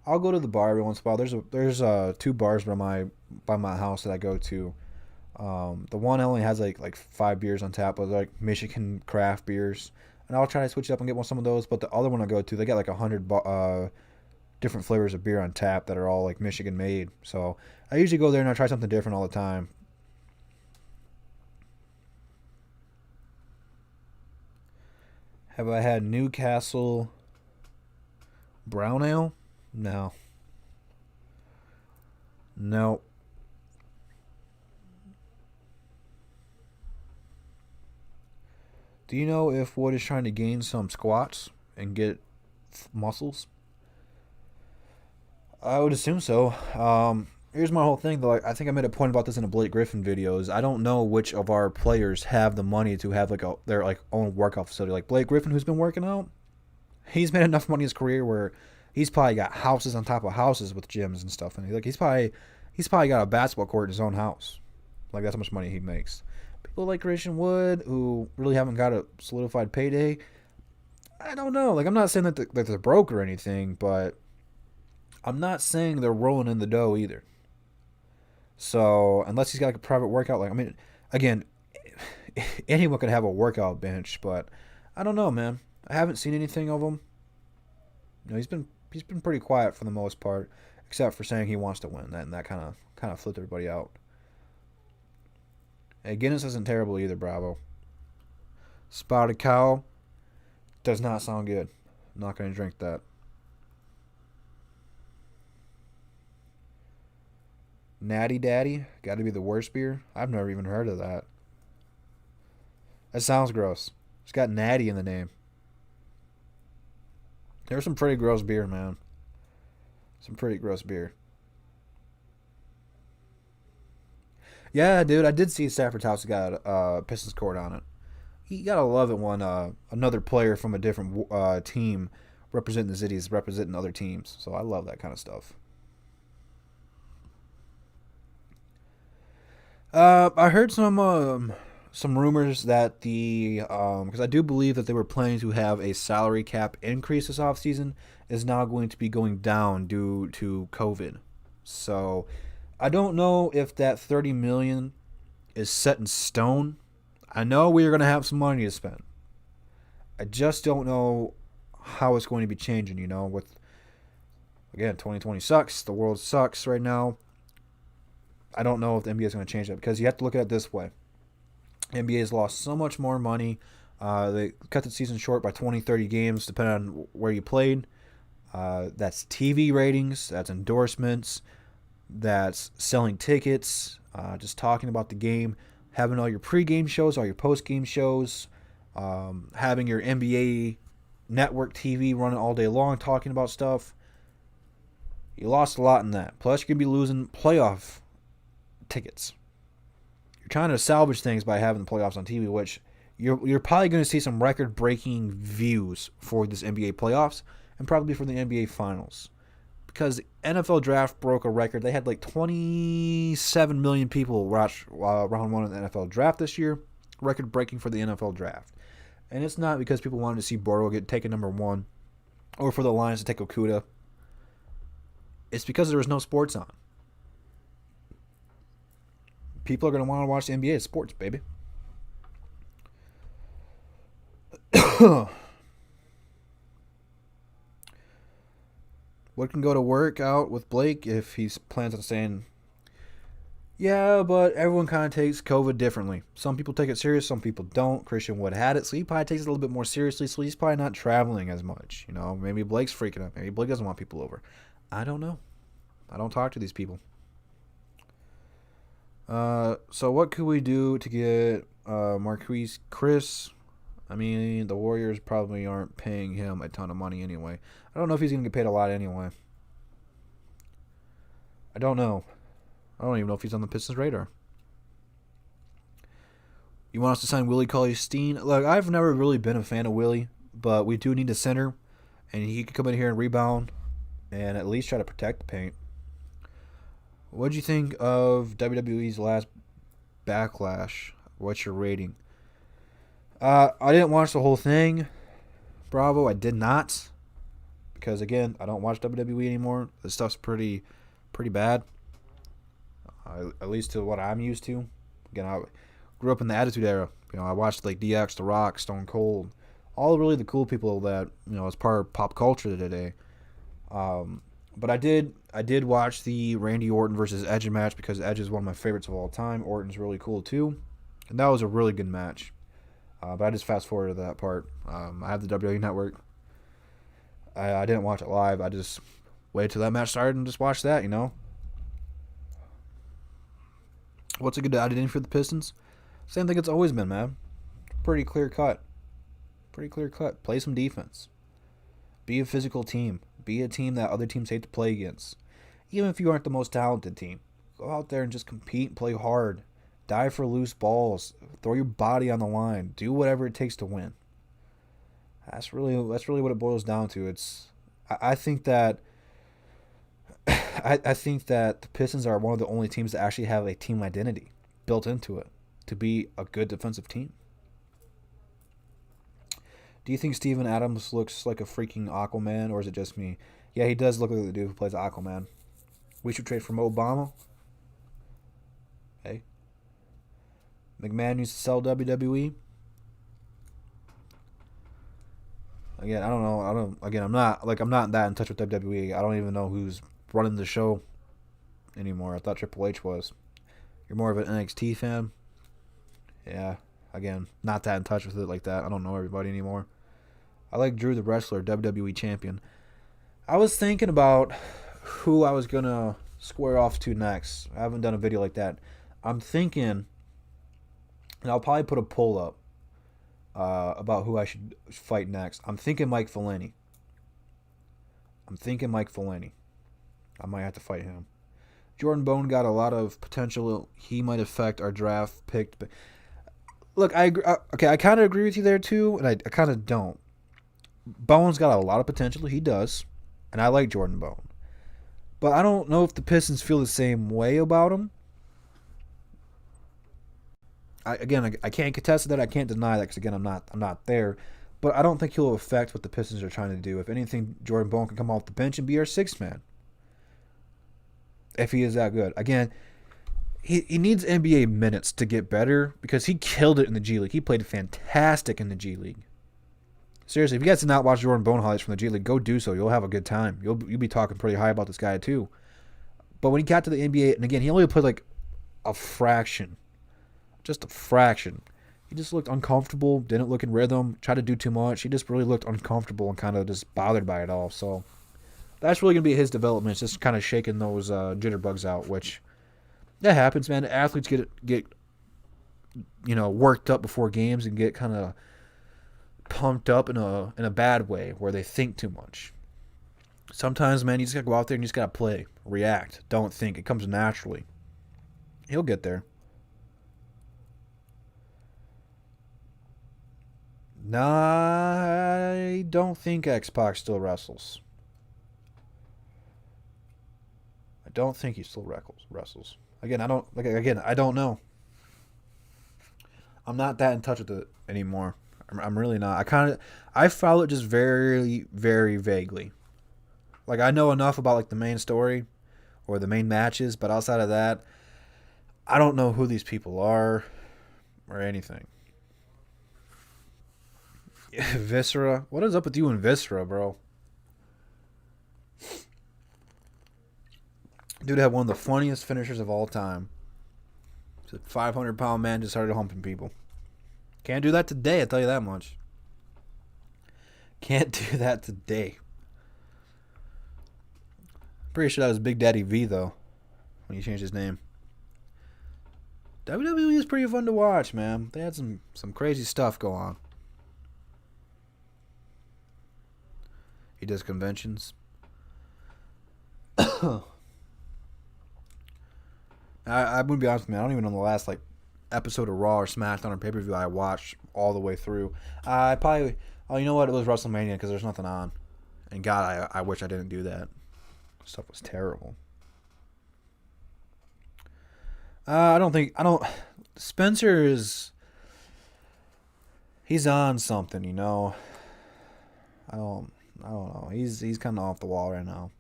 go to the bar every once in a while. There's 2 bars by my house that I go to. The one only has like 5 beers on tap, but like Michigan craft beers, and I'll try to switch it up and get some of those. But the other one I go to, they got like 100 different flavors of beer on tap that are all like Michigan made. So I usually go there and I try something different all the time. Have I had Newcastle Brown Ale? No. No. Do you know if Wood is trying to gain some squats and get muscles? I would assume so. Here's my whole thing, though. I think I made a point about this in a Blake Griffin video. Is I don't know which of our players have the money to have like their like own workout facility. Like Blake Griffin, who's been working out, he's made enough money in his career where he's probably got houses on top of houses with gyms and stuff. And he's probably got a basketball court in his own house. Like that's how much money he makes. People like Christian Wood, who really haven't got a solidified payday, I don't know. Like, I'm not saying that they're broke or anything, but I'm not saying they're rolling in the dough either. So, unless he's got like a private workout, like, I mean, again, anyone could have a workout bench, but I don't know, man. I haven't seen anything of him. He's been pretty quiet for the most part, except for saying he wants to win. That kind of flipped everybody out. Hey, Guinness isn't terrible either, Bravo. Spotted Cow does not sound good. I'm not going to drink that. Natty Daddy, got to be the worst beer? I've never even heard of that. That sounds gross. It's got natty in the name. There's some pretty gross beer, man. Some pretty gross beer. Yeah, dude, I did see Stafford's house got a Pistons court on it. You gotta love it when another player from a different team representing the city is representing other teams. So I love that kind of stuff. I heard some rumors that because I do believe that they were planning to have a salary cap increase this offseason is now going to be going down due to COVID. So I don't know if that $30 million is set in stone. I know we are going to have some money to spend. I just don't know how it's going to be changing, with Again, 2020 sucks. The world sucks right now. I don't know if the NBA is going to change that because you have to look at it this way. NBA has lost so much more money. They cut the season short by 20, 30 games, depending on where you played. That's TV ratings. That's endorsements. That's selling tickets. Just talking about the game. Having all your pregame shows, all your postgame shows. Having your NBA network TV running all day long, talking about stuff. You lost a lot in that. Plus, you're going to be losing playoff tickets. You're trying to salvage things by having the playoffs on TV, which you're probably going to see some record-breaking views for this NBA playoffs and probably for the NBA Finals. Because the NFL Draft broke a record. They had like 27 million people watch round one of the NFL Draft this year. Record-breaking for the NFL Draft. And it's not because people wanted to see Bortles get taken number one or for the Lions to take Okuda. It's because there was no sports on. People are going to want to watch the NBA sports, baby. What can go to work out with Blake if he plans on saying, yeah, but everyone kind of takes COVID differently. Some people take it serious, some people don't. Christian Wood had it, so he probably takes it a little bit more seriously, so he's probably not traveling as much. You know, maybe Blake's freaking out. Maybe Blake doesn't want people over. I don't know. I don't talk to these people. So what could we do to get Marquise Chris? I mean, the Warriors probably aren't paying him a ton of money anyway. I don't know if he's going to get paid a lot anyway. I don't know. I don't even know if he's on the Pistons' radar. You want us to sign Willie Cauley-Stein? Look, I've never really been a fan of Willie, but we do need a center, and he could come in here and rebound and at least try to protect the paint. What did you think of WWE's last Backlash? What's your rating? I didn't watch the whole thing. Bravo, I did not. Because, again, I don't watch WWE anymore. This stuff's pretty bad. At least to what I'm used to. Again, I grew up in the Attitude Era. You know, I watched like DX, The Rock, Stone Cold. All really the cool people that, you know, as part of pop culture today. But I did watch the Randy Orton versus Edge match because Edge is one of my favorites of all time. Orton's really cool too. And that was a really good match. But I just fast forward to that part. I have the WWE Network. I didn't watch it live. I just waited till that match started and just watched that, you know. What's a good identity for the Pistons? Same thing it's always been, man. Pretty clear cut. Play some defense. Be a physical team. Be a team that other teams hate to play against. Even if you aren't the most talented team. Go out there and just compete and play hard. Dive for loose balls. Throw your body on the line. Do whatever it takes to win. That's really what it boils down to. I think that I think that the Pistons are one of the only teams that actually have a team identity built into it to be a good defensive team. Do you think Steven Adams looks like a freaking Aquaman, or is it just me? Yeah, he does look like the dude who plays Aquaman. We should trade for Obama. Hey. McMahon used to sell WWE. Again, I don't know. I'm not that in touch with WWE. I don't even know who's running the show anymore. I thought Triple H was. You're more of an NXT fan? Yeah. Again, not that in touch with it like that. I don't know everybody anymore. I like Drew the Wrestler, WWE Champion. I was thinking about who I was going to square off to next. I haven't done a video like that. I'm thinking, and I'll probably put a poll up about who I should fight next. I'm thinking Mike Folini. I might have to fight him. Jordan Bone got a lot of potential. He might affect our draft pick. Look, I kind of agree with you there too, and I kind of don't. Bone's got a lot of potential. He does, and I like Jordan Bone. But I don't know if the Pistons feel the same way about him. I can't contest that. I can't deny that because, again, I'm not there. But I don't think he'll affect what the Pistons are trying to do. If anything, Jordan Bone can come off the bench and be our sixth man. If he is that good. Again, he needs NBA minutes to get better because he killed it in the G League. He played fantastic in the G League. Seriously, if you guys did not watch Jordan Bone highlights from the G League, go do so. You'll have a good time. You'll be talking pretty high about this guy too. But when he got to the NBA, and again, he only played like a fraction, just a fraction. He just looked uncomfortable, didn't look in rhythm, tried to do too much. He just really looked uncomfortable and kind of just bothered by it all. So that's really going to be his development. It's just kind of shaking those jitterbugs out, which that happens, man. Athletes get worked up before games and get kind of pumped up in a bad way where they think too much. Sometimes, man, you just got to go out there and you just got to play, react, don't think. It comes naturally. He'll get there. Nah, I don't think X-Pac still wrestles. I don't think he still wrestles. Again, I don't know. I'm not that in touch with it anymore. I'm really not. I follow it just very, very vaguely. Like, I know enough about like the main story or the main matches, but outside of that, I don't know who these people are or anything. Viscera? What is up with you and Viscera, bro? Dude had one of the funniest finishers of all time. He's a 500-pound man just started humping people. Can't do that today, I tell you that much. Can't do that today. Pretty sure that was Big Daddy V, though, when he changed his name. WWE is pretty fun to watch, man. They had some crazy stuff go on. He does conventions. I'm gonna be honest with you, I don't even know the last episode of Raw or SmackDown or pay-per-view I watched all the way through. You know what? It was WrestleMania because there's nothing on. And God, I wish I didn't do that. Stuff was terrible. Spencer he's on something, you know. I don't know. He's kind of off the wall right now.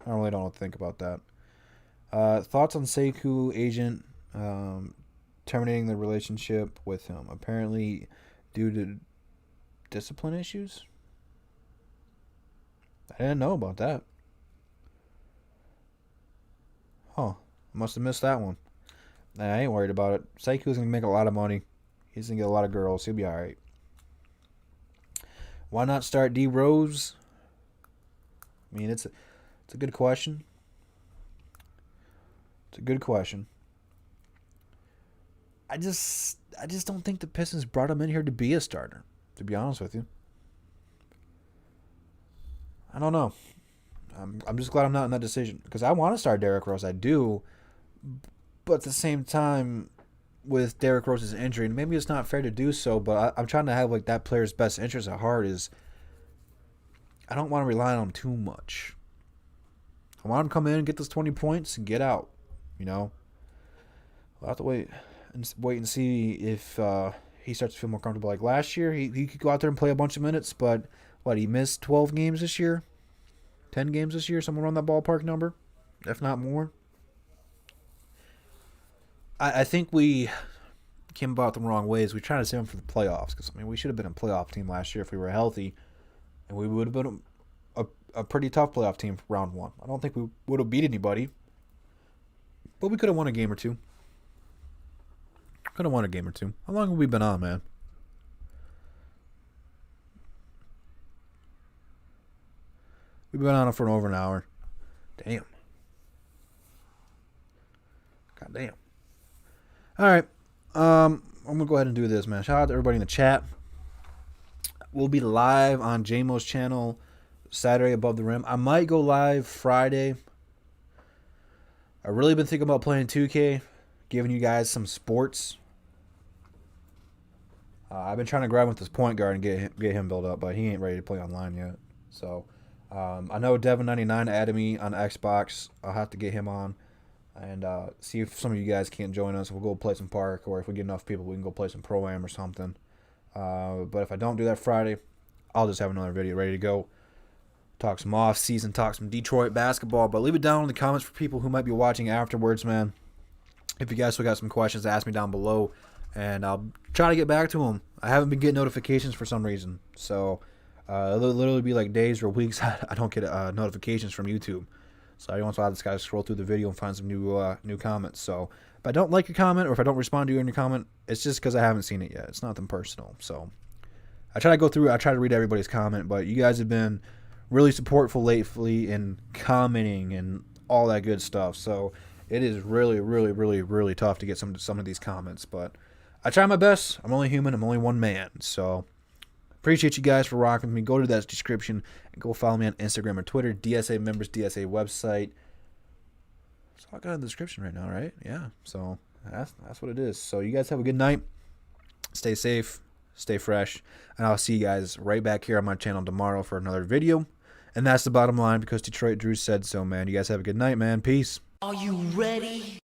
I really don't know what to think about that. Thoughts on Sekou agent terminating the relationship with him, apparently due to discipline issues? I didn't know about that. Huh. Must have missed that one. Nah, I ain't worried about it. Sekou's going to make a lot of money. He's going to get a lot of girls. He'll be alright. Why not start D Rose? I mean, it's a good question. It's a good question. I just don't think the Pistons brought him in here to be a starter, to be honest with you. I don't know. I'm just glad I'm not in that decision because I want to start Derrick Rose. I do. But at the same time, with Derrick Rose's injury, and maybe it's not fair to do so, but I'm trying to have that player's best interest at heart. Is I don't want to rely on him too much. I want him to come in and get those 20 points and get out. You know, we'll have to wait and see if he starts to feel more comfortable. Like last year, he could go out there and play a bunch of minutes, but he missed 12 games this year, 10 games this year, somewhere around that ballpark number, if not more. I think we came about the wrong ways. We tried to save him for the playoffs because we should have been a playoff team last year if we were healthy, and we would have been a pretty tough playoff team for round one. I don't think we would have beat anybody, but we could have won a game or two. How long have we been on, man? We've been on it for over an hour. Damn. God damn. All right. I'm going to go ahead and do this, man. Shout out to everybody in the chat. We'll be live on JMO's channel Saturday above the rim. I might go live Friday. I've really been thinking about playing 2K, giving you guys some sports. I've been trying to grab with this point guard and get him built up, but he ain't ready to play online yet. So I know Devin99 added me on Xbox. I'll have to get him on and see if some of you guys can't join us. We'll go play some park, or if we get enough people, we can go play some Pro-Am or something. But if I don't do that Friday, I'll just have another video ready to go. Talk some off-season, talk some Detroit basketball. But leave it down in the comments for people who might be watching afterwards, man. If you guys still got some questions, ask me down below, and I'll try to get back to them. I haven't been getting notifications for some reason. So it'll literally be like days or weeks I don't get notifications from YouTube. So every once in a while, I just gotta scroll through the video and find some new comments. So if I don't like your comment or if I don't respond to you in your comment, it's just because I haven't seen it yet. It's nothing personal. So I try to go through. I try to read everybody's comment, but you guys have been really supportful lately in commenting and all that good stuff. So it is really, really, really, really tough to get some of these comments, but I try my best. I'm only human. I'm only one man. So appreciate you guys for rocking with me. Go to that description and go follow me on Instagram or Twitter. DSA members, DSA website. It's all got in the description right now, right? Yeah. So that's what it is. So you guys have a good night. Stay safe. Stay fresh. And I'll see you guys right back here on my channel tomorrow for another video. And that's the bottom line because Detroit Drew said so, man. You guys have a good night, man. Peace. Are you ready?